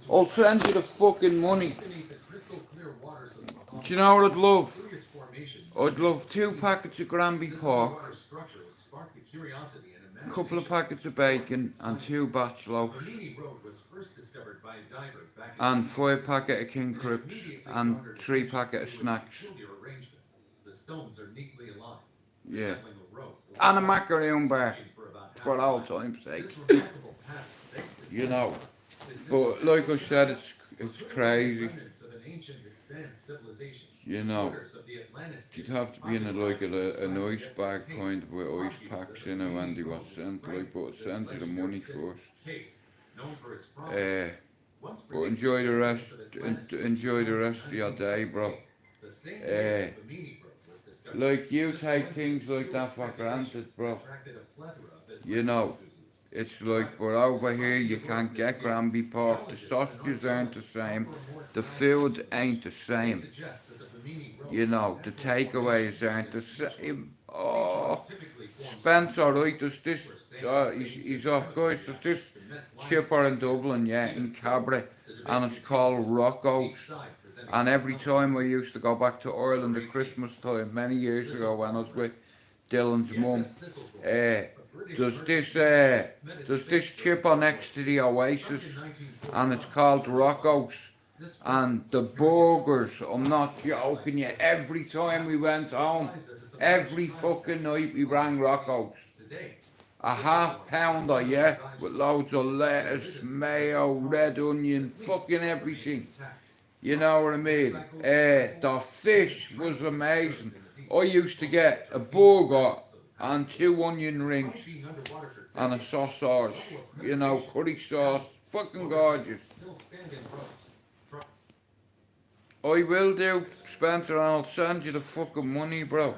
I'll send you the fucking money. Beneath the crystal clear waters of the Bahamas, Do you know what I'd love? mysterious formation I'd love 2 packets of Granby This pork, underwater structure has sparked the curiosity and a couple of imagination packets of bacon, and 2 batch loaves, Bimini Road was first discovered by a diver back in and 1986. 5 packet of King Crips, and 3 packet of snacks. Peculiar arrangement. The stones are neatly aligned, Yeah. resembling a rope. And a macaroon bar, Searching for about for half a all mile. time's sake. This remarkable path begs the You know. question, is this But like I said, it's crazy. remnants of an ancient advanced civilization? You know, Waters of the Atlantis you'd have to be in like an ice bag kind with ice packs in it when they was sent, like, but send you the money first. Case, known for its Uh, promises, once but enjoy the rest, enjoy the rest of your day, bro. the same day the Bimini Road was discovered. Like, you take things like that for granted, bro. Attracted a plethora of You know, enthusiasts. it's like, but over here you can't get Granby pork, the sausages aren't the same, the food ain't the They same. suggest that the Bimini Road You know, the takeaways aren't the same. Oh, Spencer, right, there's this, he's off, guys, there's this chipper in Dublin, yeah, in Cabra, and it's called Rocco's. And every time I used to go back to Ireland at Christmas time, many years ago when I was with Dylan's mum, there's this chipper next to the Oasis, and it's called Rocco's. And the burgers, I'm not joking you, every time we went home, every fucking night we rang Rocco's. A half pounder, yeah, with loads of lettuce, mayo, red onion, fucking everything. You know what I mean? The fish was amazing. I used to get a burger and 2 onion rings and a sausage, you know, curry sauce, fucking gorgeous. I will do, Spencer, and I'll send you the fucking money, bro.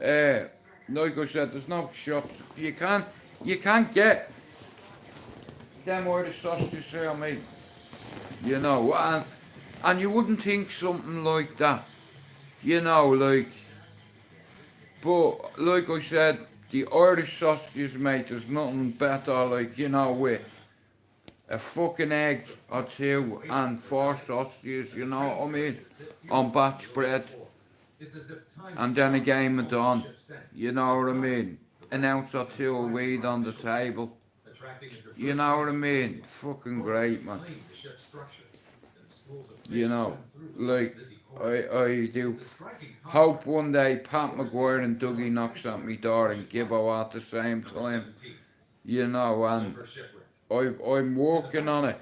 Like I said, there's no shops. You can't get them where the sausages sell me. You know, and you wouldn't think something like that. You know, like, but like I said, the Irish sausages, mate, there's nothing better, like, you know, with a fucking egg or 2 and 4 sausages, you know what I mean, on batch bread, and then a game of dawn, you know what I mean, an ounce or 2 of weed on the table, you know what I mean, fucking great, man. You know, like, I do hope one day Pat McGuire and Dougie knocks at me door and Gibbo at the same time, you know, and I'm working on it.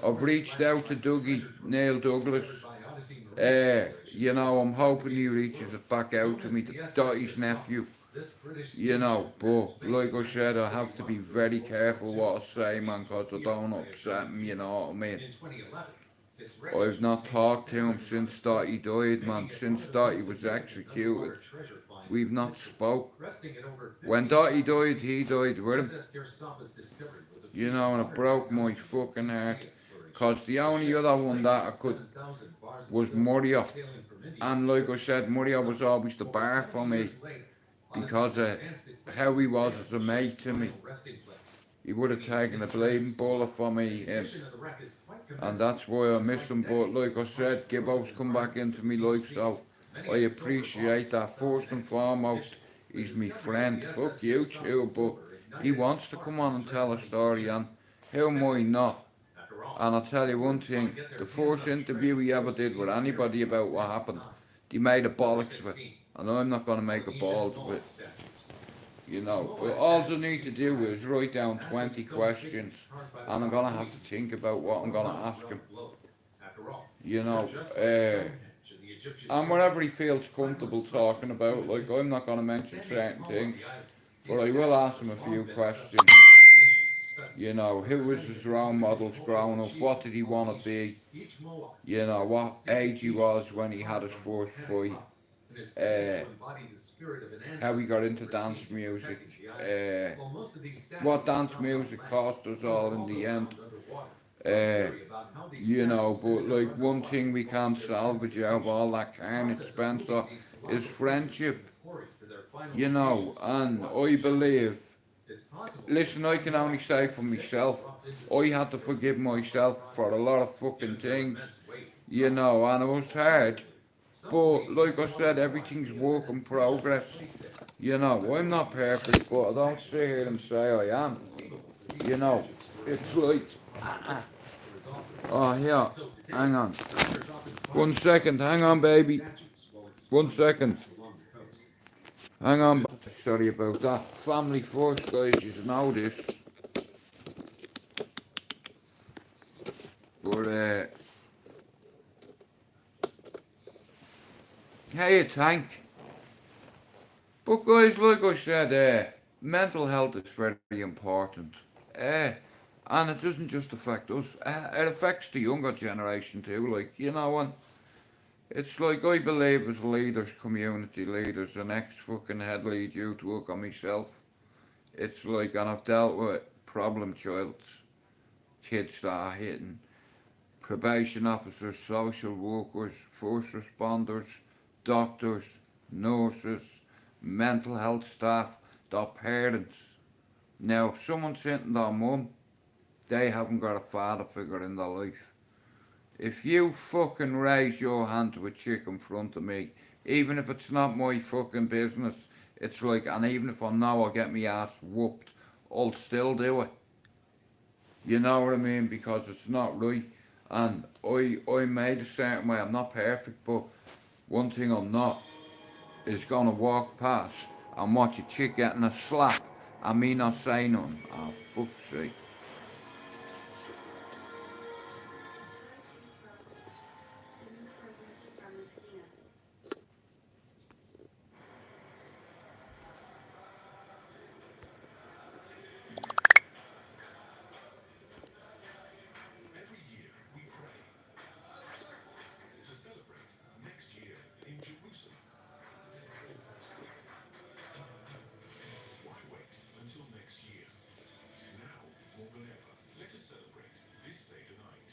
I've reached out to Dougie, Neil Douglas, you know, I'm hoping he reaches it back out to me, Dottie's nephew, you know, but like I said, I have to be very careful what I say, man, cause I don't upset him, you know what I mean. I've not talked to him since Dottie died, man, since Dottie was executed. We've not spoke. When Dottie died, he died with him. You know, and it broke my fucking heart. Cause the only other one that I could was Maria. And like I said, Maria was always the bar for me. Because of how he was as a mate to me. He would have taken a bleeding bullet for me, and that's why I miss him. But like I said, Gibbo's come back into my life, so I appreciate that. First and foremost, he's my friend. Fuck you too, but he wants to come on and tell a story, and how am I not? And I'll tell you one thing, the first interview he ever did with anybody about what happened, they made a bollocks of it, and I'm not going to make a ball of it, Statues. you know. But all I need to do is write down 20 questions, and I'm going to have to think about what I'm going to ask him, After all, you know. just like Stonehenge and the Egyptian And whatever he pyramids, feels comfortable talking about, like, I'm not going to mention certain things, but I will ask him a few questions. You know, who was his role models growing up? What did he want to be? You know, what age he was when he had his first fight. How he got into dance music. What dance music cost us all in the end. You know, but like one thing we can't salvage out of all that carnage, Spencer, is friendship. You know, and I believe, listen, I can only say for myself, I had to forgive myself for a lot of fucking things, you know, and it was hard. But like I said, everything's work in progress. You know, I'm not perfect, but I don't sit here and say I am. You know, it's like, oh yeah, hang on. 1 second, hang on baby. 1 second. Hang on, sorry about that. Family first, guys, you know this. But, hey, tank. But guys, like I said, mental health is very important. And it doesn't just affect us, it affects the younger generation too, like, you know, and it's like I believe as leaders, community leaders, an ex-fucking head lead youth worker myself, it's like, and I've dealt with problem childs, kids that are hitting, probation officers, social workers, first responders, doctors, nurses, mental health staff, their parents. Now, if someone's hitting their mum, they haven't got a father figure in their life. If you fucking raise your hand to a chick in front of me, even if it's not my fucking business, it's like, and even if I know I'll get me ass whooped, I'll still do it. You know what I mean? Because it's not right. And I made a certain way. I'm not perfect, but one thing I'm not is gonna walk past and watch a chick getting a slap and me not saying nothing. Oh, fuck's sake. Every year we pray to celebrate next year in Jerusalem. Why wait until next year? Now, more than ever, let us celebrate this Seder night.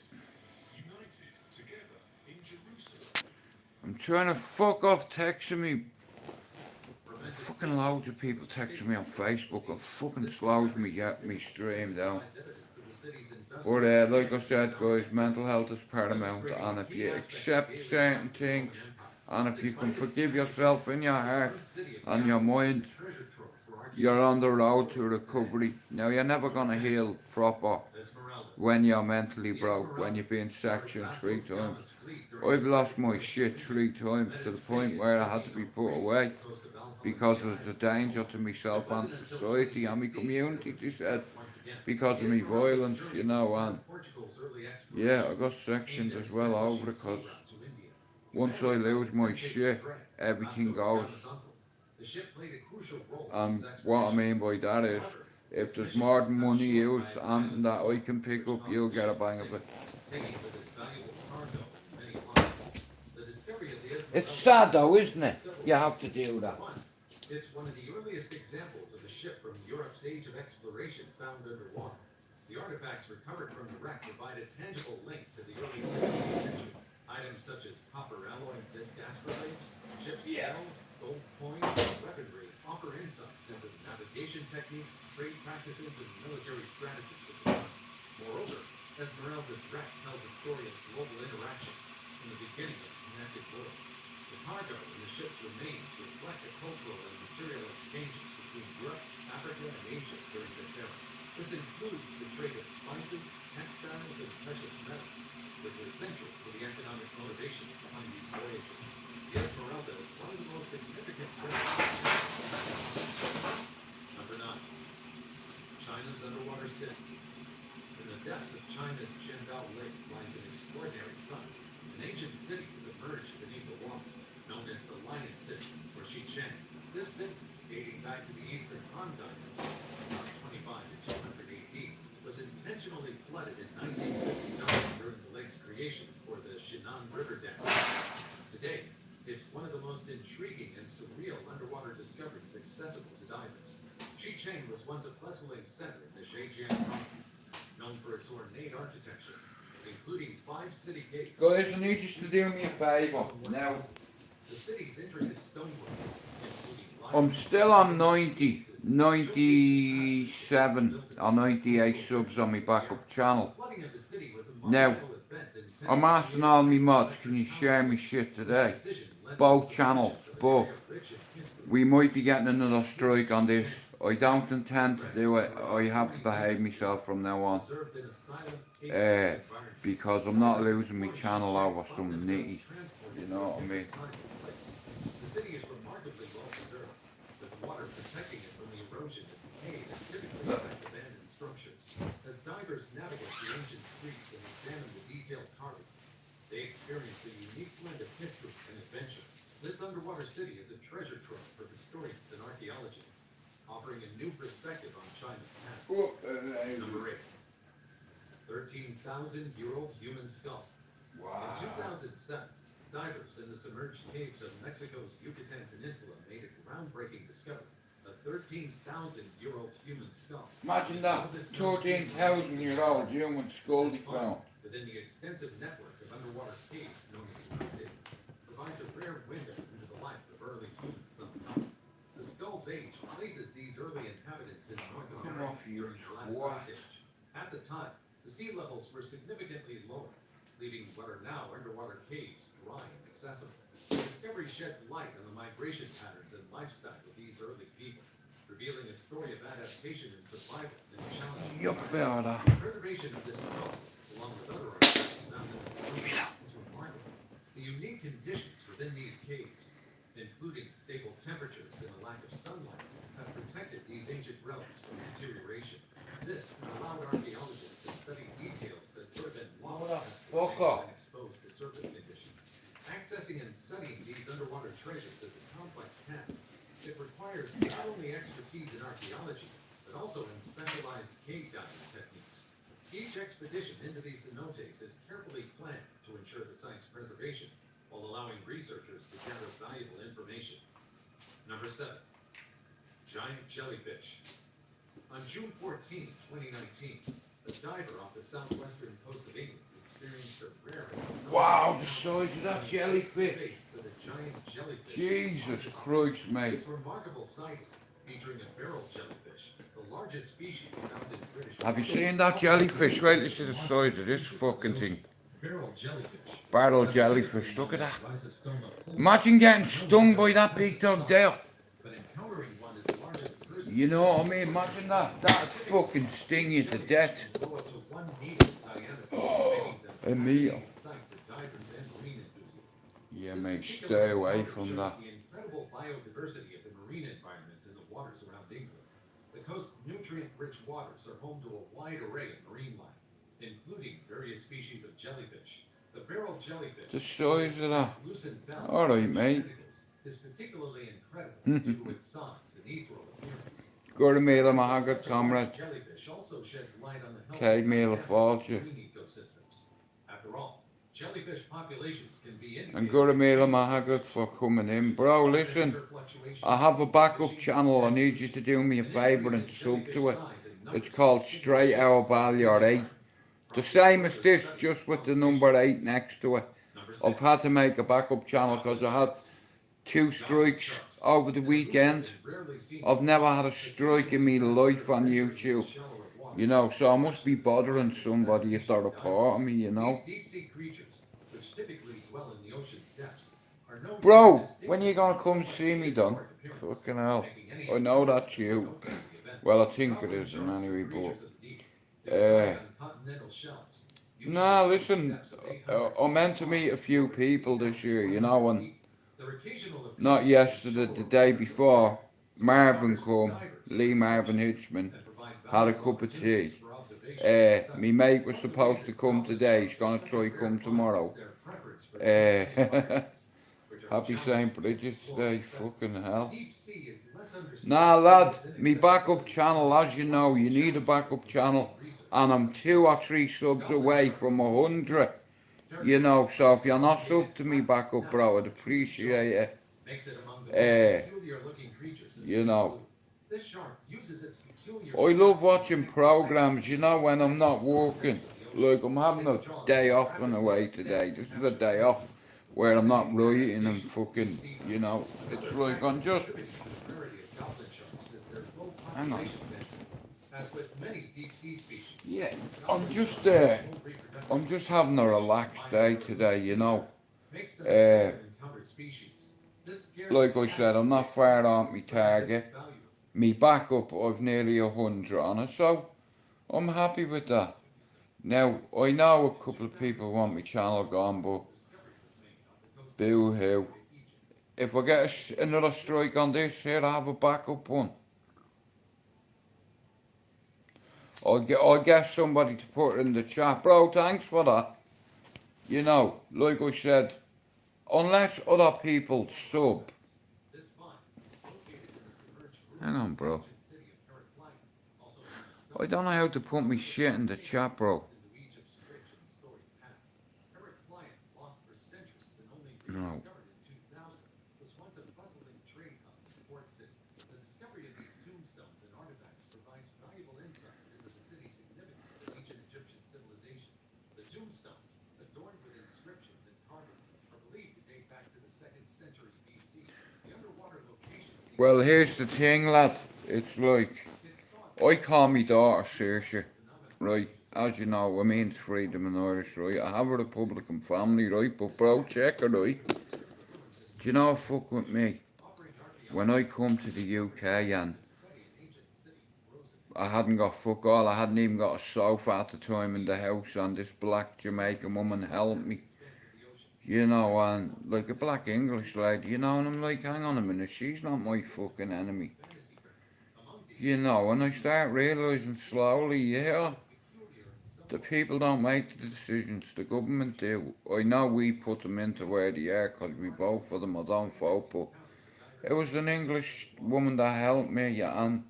United together in Jerusalem. I'm trying to fuck off texting me. Fucking loads of people texting me on Facebook and fucking slows me stream down. But like I said, guys, mental health is paramount, and if you accept certain things, and if you can forgive yourself in your heart and your mind, you're on the road to recovery. Now, you're never gonna heal proper when you're mentally broke, when you've been sectioned 3 times. I've lost my shit 3 times to the point where I had to be put away because it was a danger to myself and society and my community, they said, because of my violence, you know, and yeah, I got sectioned as well over it, because once I lose my shit, everything goes. And what I mean by that is, if there's more than money used and that I can pick up, you'll get a bang of it. It's sad though, isn't it? You have to do that. It's one of the earliest examples of a ship from Europe's age of exploration found underwater. The artifacts recovered from the wreck provide a tangible link to the early 16th century. Items such as copper alloy disc astrolabes, ship's bells, gold coins, and weaponry offer insights into the navigation techniques, trade practices, and military strategies of the time. Moreover, Esmeralda's wreck tells a story of global interactions from the beginning of the connected world. The cargo and the ship's remains reflect the cultural and material exchanges between Europe, Africa, and Asia during this era. This includes the trade of spices, textiles, and precious metals, which are central to the economic motivations behind these voyages. The Esmeralda is one of the most significant threat. Number 9. China's underwater city. In the depths of China's Jiandao Lake lies an extraordinary site, an ancient city submerged beneath the water, known as the Lion City, or Xicheng. This city, dating back to the Eastern Han Dynasty, about 25 to 200 AD, was intentionally flooded in 1959 during the lake's creation for the Shinan River Dam. Today, it's one of the most intriguing and surreal underwater discoveries accessible to divers. Xicheng was once a bustling center in the Zhejiang province, known for its ornate architecture, including 5 city gates. Guys, I need you to do me a favour now. The city's intricate stonework, including I'm still on 90, 97 or 98 subs on my backup channel. flooding of the city was a Now, monumental event intended I'm asking all my mods, can you share me shit today? Both channels, but we might be getting another strike on this. I don't intend to do it. I have to behave myself from now on. preserved in a silent, Because I'm not losing my channel over some nitty. You know what I mean? The city is remarkably well preserved, with water protecting it from the erosion and decay that typically affect abandoned structures. As divers navigate the ancient streets and examine the detailed carvings, they experience a unique blend of history and adventure. This underwater city is a treasure trove for historians and archaeologists, offering a new perspective on China's past. Number 8. 13,000-year-old human skull. In 2007, divers in the submerged caves of Mexico's Yucatan Peninsula made a groundbreaking discovery: a 13,000-year-old human skull. Imagine that, 13,000-year-old human skull they found. Within the extensive network of underwater caves known as STRAIGHTOUTTABALLYER, provides a rare window into the life of early humans on the continent. The skull's age places these early inhabitants in North America during the last ice age. At the time, the sea levels were significantly lower, leaving what are now underwater caves dry and accessible. The discovery sheds light on the migration patterns and lifestyle of these early people, revealing a story of adaptation and survival in a challenging environment. Preservation of this skull, along with other artifacts found in the site, is remarkable. The unique conditions within these caves, including stable temperatures and a lack of sunlight, have protected these ancient relics from deterioration. This has allowed archaeologists to study details that could have been lost and exposed to surface conditions. Accessing and studying these underwater treasures is a complex task. It requires not only expertise in archaeology, but also in specialized cave diving techniques. Each expedition into these cenotes is carefully planned to ensure the site's preservation, while allowing researchers to gather valuable information. Number 7. Giant jellyfish. On June 14, 2019, a diver off the southwestern coast of England experienced a rare and Wow, the size of that jellyfish. for the giant jellyfish. Jesus Christ, mate. This remarkable sighting, featuring a barrel jellyfish, the largest species found in British. Have you seen that jellyfish? Wait, this is the size of this fucking thing. Barrel jellyfish. Barrel jellyfish, look at that. Imagine getting stung by that big dog there. But encountering one as large as a person. You know what I mean? Imagine that. That'd fucking sting you to death. Go up to 1 meter diameter, A meal. sight for divers and marine enthusiasts. Yeah, This mate, particular stay away report from shows that. The incredible biodiversity of the marine environment in the waters around England. The coast's nutrient-rich waters are home to a wide array of marine life, including various species of jellyfish. The barrel jellyfish, The size of that. translucent bell, Alright, mate. is particularly incredible due to its size and ethereal appearance. Go to meal of my good comrade. Jellyfish also sheds light on the health Okay, of meal of marine fortune. ecosystems. After all, jellyfish populations can be And go to meal of my good for coming in. Bro, listen. I have a backup channel. I need you to do me a favour and sub to it. It's called STRAIGHTOUTTABALLYER 8. The same as this, just with the number 8 next to it. I've had to make a backup channel because I had 2 strikes over the weekend. I've never had a strike in my life on YouTube. You know, so I must be bothering somebody if they're reporting me, you know. These deep-sea creatures, which typically dwell in the ocean's depths, are known Bro, for when you gonna come see me, Don? Fucking hell. I know that's you. Well, I think it is anyway, but... nah, listen, I'm meant to meet a few people this year, you know, and Their occasional not appearance yesterday, show the or day repair before, some Marvin photographers come, and divers Lee Marvin research Hitchman, and provide had a valuable cup of tea. opportunities for observation and study. Me mate was One of the supposed to reasons come dolphin today, he's sharks gonna are such a try rare come find tomorrow. is their preference for deep-sea environments, which are Happy St. challenging to Bridget's explore Day, and study. fucking hell. Deep sea is less understood Nah and lad, its me backup inaccessibility channel, causes as you know, you need a backup channel, research. and I'm 2 or 3 subs Dolphin away sharks from eat 100. insects, You know, termites, so if you're not elongated subbed to me flat backup, bro, I'd snout, appreciate it. makes it among the most Eh, peculiar looking creatures in you the know. blue. This shark uses its peculiar I love sight watching to programs, you know, when I'm not working. depths of the ocean. Like, I'm having a Its jaws day can off in a rapidly way extend today. and This is a capture day prey. off where I'm not Fascinating writing and adaptation fucking, we've seen you know, another it's like factor I'm just, contributing to the rarity of dolphin sharks is their low hang on. population density. As with many deep sea species, Yeah, dolphin I'm just, sharks have low reproductive I'm just having a relaxed day today, you know. makes them a seldom encountered species. This scarcity Like I adds said, I'm to not its far off my scientific target. value. Me backup, I've nearly 100 on it, so I'm happy with that. Now, I know a couple of people want my channel gone, but boo-hoo. If I get another strike on this here, I have a backup one. I'll get somebody to put it in the chat. Bro, thanks for that. You know, like I said, unless other people sub. Hang on, bro. I don't know how to put me shit in the chat, bro. No. The discovery of these tombstones and artifacts provides valuable insights into the city's significance in ancient Egyptian civilization. The tombstones, adorned with inscriptions and carvings, are believed to date back to the 2nd century BC. The underwater location of these Well, here's the thing, lad. It's like, I call me daughter Saoirse, right? As you know, I mean freedom in Irish, right? I have a Republican family, right? But bro, check it, right? Do you know, fuck with me? When I come to the UK and I hadn't got fuck all, I hadn't even got a sofa at the time in the house, and this black Jamaican woman helped me. You know, and like a black English lady, you know, and I'm like, hang on a minute, she's not my fucking enemy. You know, and I start realising slowly, yeah, the people don't make the decisions, the government do. I know we put them into where they are because we vote for them, I don't vote, but it was an English woman that helped me, yeah, and,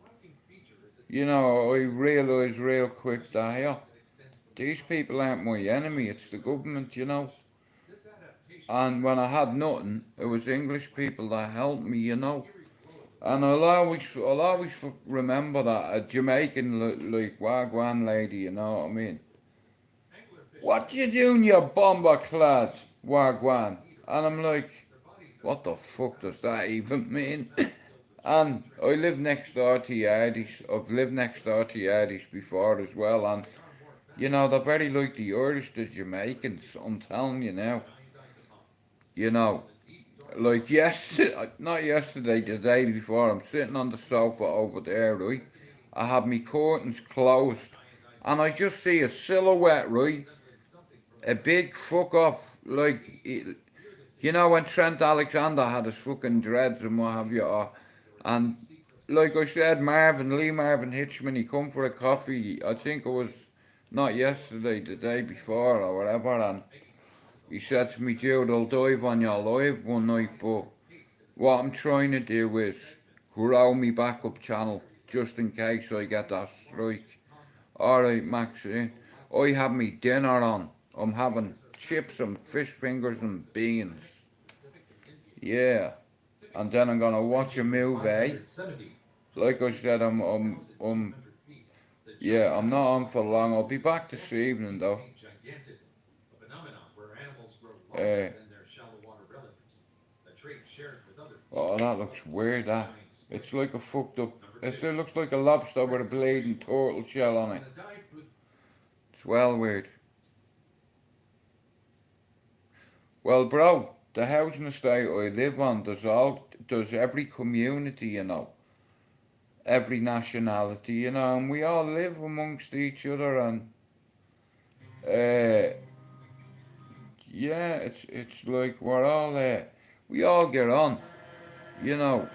you know, I realised real quick that, yeah, these people aren't my enemy, it's the government, you know. And when I had nothing, it was English people that helped me, you know. And I'll always remember that, a Jamaican, like, Wagwan lady, you know what I mean? What you doing, you bomber clad Wagwan? And I'm like, what the fuck does that even mean? And I live next door to Yardies. I've lived next door to Yardies before as well, and you know, they're very like the Irish, the Jamaicans, I'm telling you now. You know, like not yesterday, the day before, I'm sitting on the sofa over there, right? I have my curtains closed, and I just see a silhouette, right? A big fuck off, like, you know, when Trent Alexander had his fucking dreads and what have you, and like I said, Lee Marvin Hitchman, he come for a coffee, I think it was not yesterday, the day before or whatever, and he said to me, Jude, I'll dive on your live one night, but what I'm trying to do is grow me backup channel just in case I get that strike. Alright, Maxine, I have me dinner on. I'm having chips and fish fingers and beans. Yeah. And then I'm gonna watch a movie. Like I said, I'm not on for long. I'll be back this evening though. Oh, that looks weird, that. It's like a fucked up, it looks like a lobster with a bleeding turtle shell on it. It's well weird. Well, bro, the housing estate I live on, there's every community, you know. Every nationality, you know, and we all live amongst each other, and yeah, it's like we're all We all get on. You know,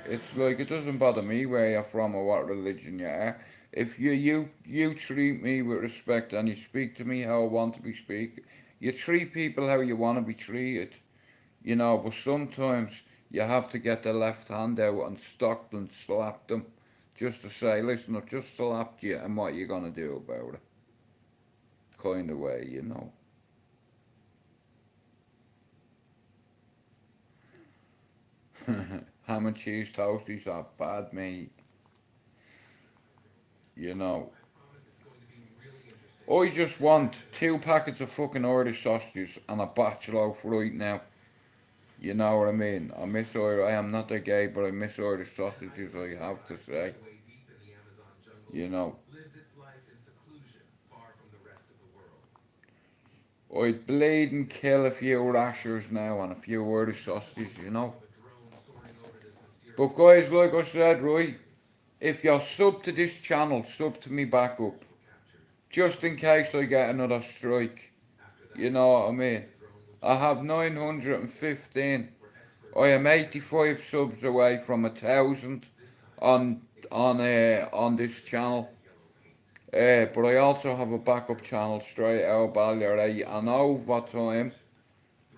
it's like it doesn't bother me where you're from or what religion you are. If you treat me with respect and you speak to me how I want to be speaking, you treat people how you want to be treated. You know, but sometimes you have to get the left hand out and stock them, slap them, just to say, listen, I've just slapped you, and what you gonna do about it? Kind of way, you know. Ham and cheese toasties are bad, mate. You know. I just want 2 packets of fucking Irish sausages and a batch loaf right now. You know what I mean? I miss Irish. I am not a gay, but I miss Irish sausages, I have to say. You know. I'd bleed and kill a few rashers now and a few Irish sausages, you know. But guys, like I said, right, if you're sub to this channel, sub to me back up. Just in case I get another strike. You know what I mean? I have 915. I am 85 subs away from 1,000 on this channel. But I also have a backup channel, STRAIGHTOUTTABALLYER, and over time,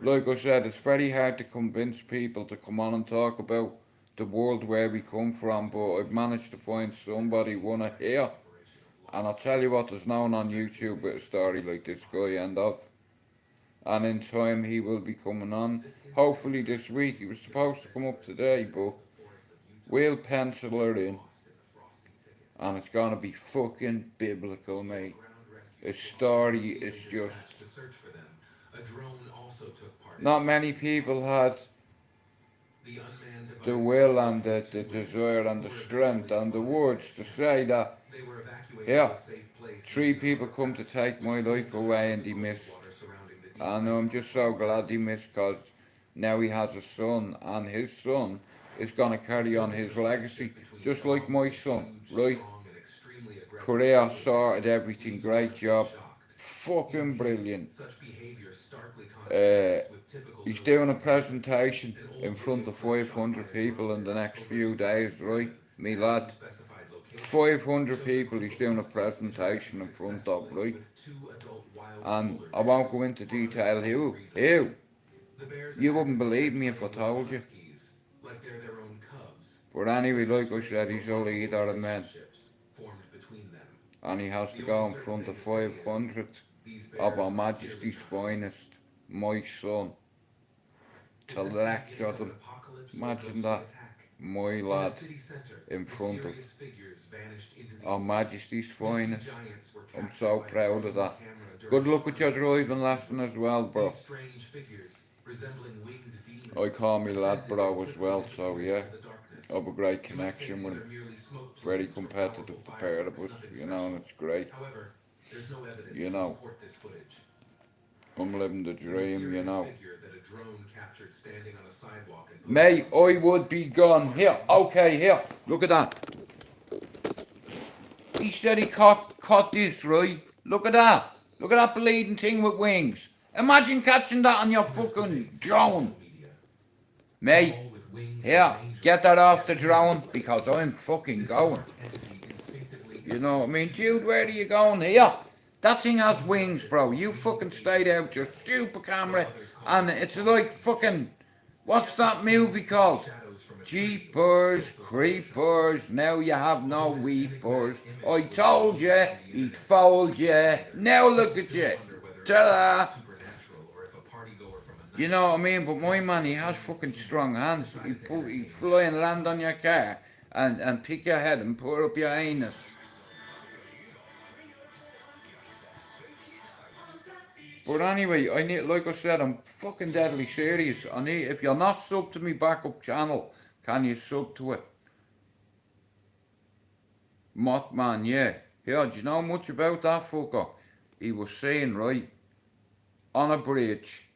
like I said, it's very hard to convince people to come on and talk about the world where we come from, but I've managed to find somebody, one here, and I'll tell you what, there's no one on YouTube with a story like this guy end of. And in time he will be coming on, hopefully this week. He was supposed to come up today, but we'll pencil her in. And it's gonna be fucking biblical, mate. His story is just... Not many people had the will and the desire and the strength and the words to say that, yeah, 3 people come to take my life away and he missed. And I'm just so glad he missed, because now he has a son, and his son is going to carry on his legacy, just like my son, right? Career sorted, everything, great job, fucking brilliant. He's doing a presentation in front of 500 people in the next few days, right, me lad? 500 people he's doing a presentation in front of, right? And I won't go into detail who. You wouldn't believe me if I told you. But anyway, like I said, he's a leader of men. And he has to go in front of 500 of Her Majesty's finest, my son, to lecture them. Imagine that, my lad, in front of Her Majesty's finest. I'm so proud of that. Good luck with your driving lesson as well, bro. I call me lad bro as well, so yeah. I have a great connection with him. Very competitive, the pair of us, you know, and it's great. You know, I'm living the dream, you know. Mate, I would be gone. Here, okay, here, look at that. He said he caught this, right? Look at that. Look at that bleeding thing with wings. Imagine catching that on your fucking drone. Mate, here, get that off the drone, because I'm fucking going. You know what I mean? Jude, where are you going? Here, that thing has wings, bro. You fucking stayed out your stupid camera, and it's like fucking, what's that movie called? Jeepers, creepers, now you have no weepers. I told you, he'd fold you, now look at you. Ta-da! You know what I mean? But my man, he has fucking strong hands. He'd fly and land on your car and pick your head and pour up your anus. But anyway, like I said, I'm fucking deadly serious. If you're not sub to me backup channel, can you sub to it? Mothman, yeah. Yeah, do you know much about that fucker? He was saying, right, on a bridge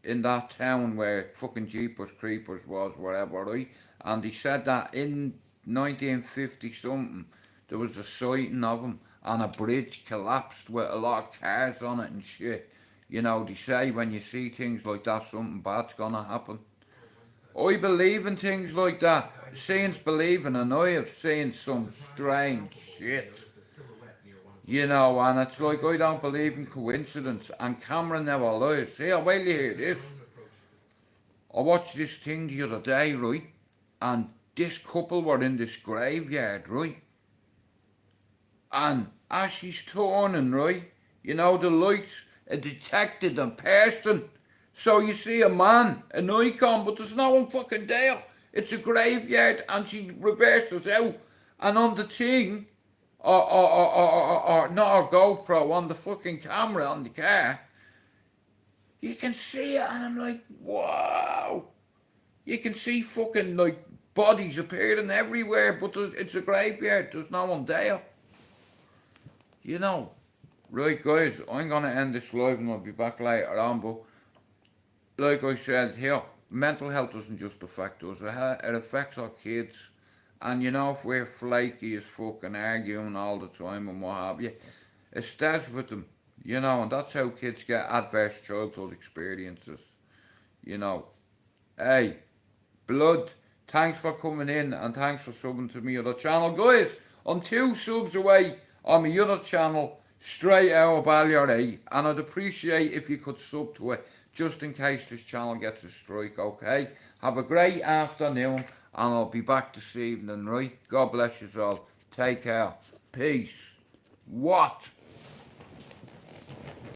in that town where fucking Jeepers Creepers was, whatever, right? And he said that in 1950 something, there was a sighting of him, and a bridge collapsed with a lot of cars on it and shit. You know, they say when you see things like that, something bad's gonna happen. I believe in things like that. Seeing's believing, and I have seen some strange shit. You know, and it's like I don't believe in coincidence, and Cameron never lies. See, wait till you hear this. I watched this thing the other day, right? And this couple were in this graveyard, right? And as she's turning, right, you know, the lights are detected in person. So you see a man, an icon, but there's no one fucking there. It's a graveyard, and she reverses out. And on the thing, or not a GoPro, on the fucking camera on the car, you can see it, and I'm like, wow. You can see fucking, like, bodies appearing everywhere, but it's a graveyard, there's no one there. You know. Right, guys, I'm going to end this live, and I'll be back later on, but like I said here, mental health doesn't just affect us, it affects our kids. And you know, if we're flaky as fucking arguing all the time and what have you, it starts with them, you know, and that's how kids get adverse childhood experiences, you know. Hey, Blood, thanks for coming in, and thanks for subbing to my other channel. Guys, I'm 2 subs away on my other channel, STRAIGHTOUTTABALLYER, and I'd appreciate if you could sub to it, just in case this channel gets a strike, okay? Have a great afternoon, and I'll be back this evening, right? God bless you all. Take care. Peace. What?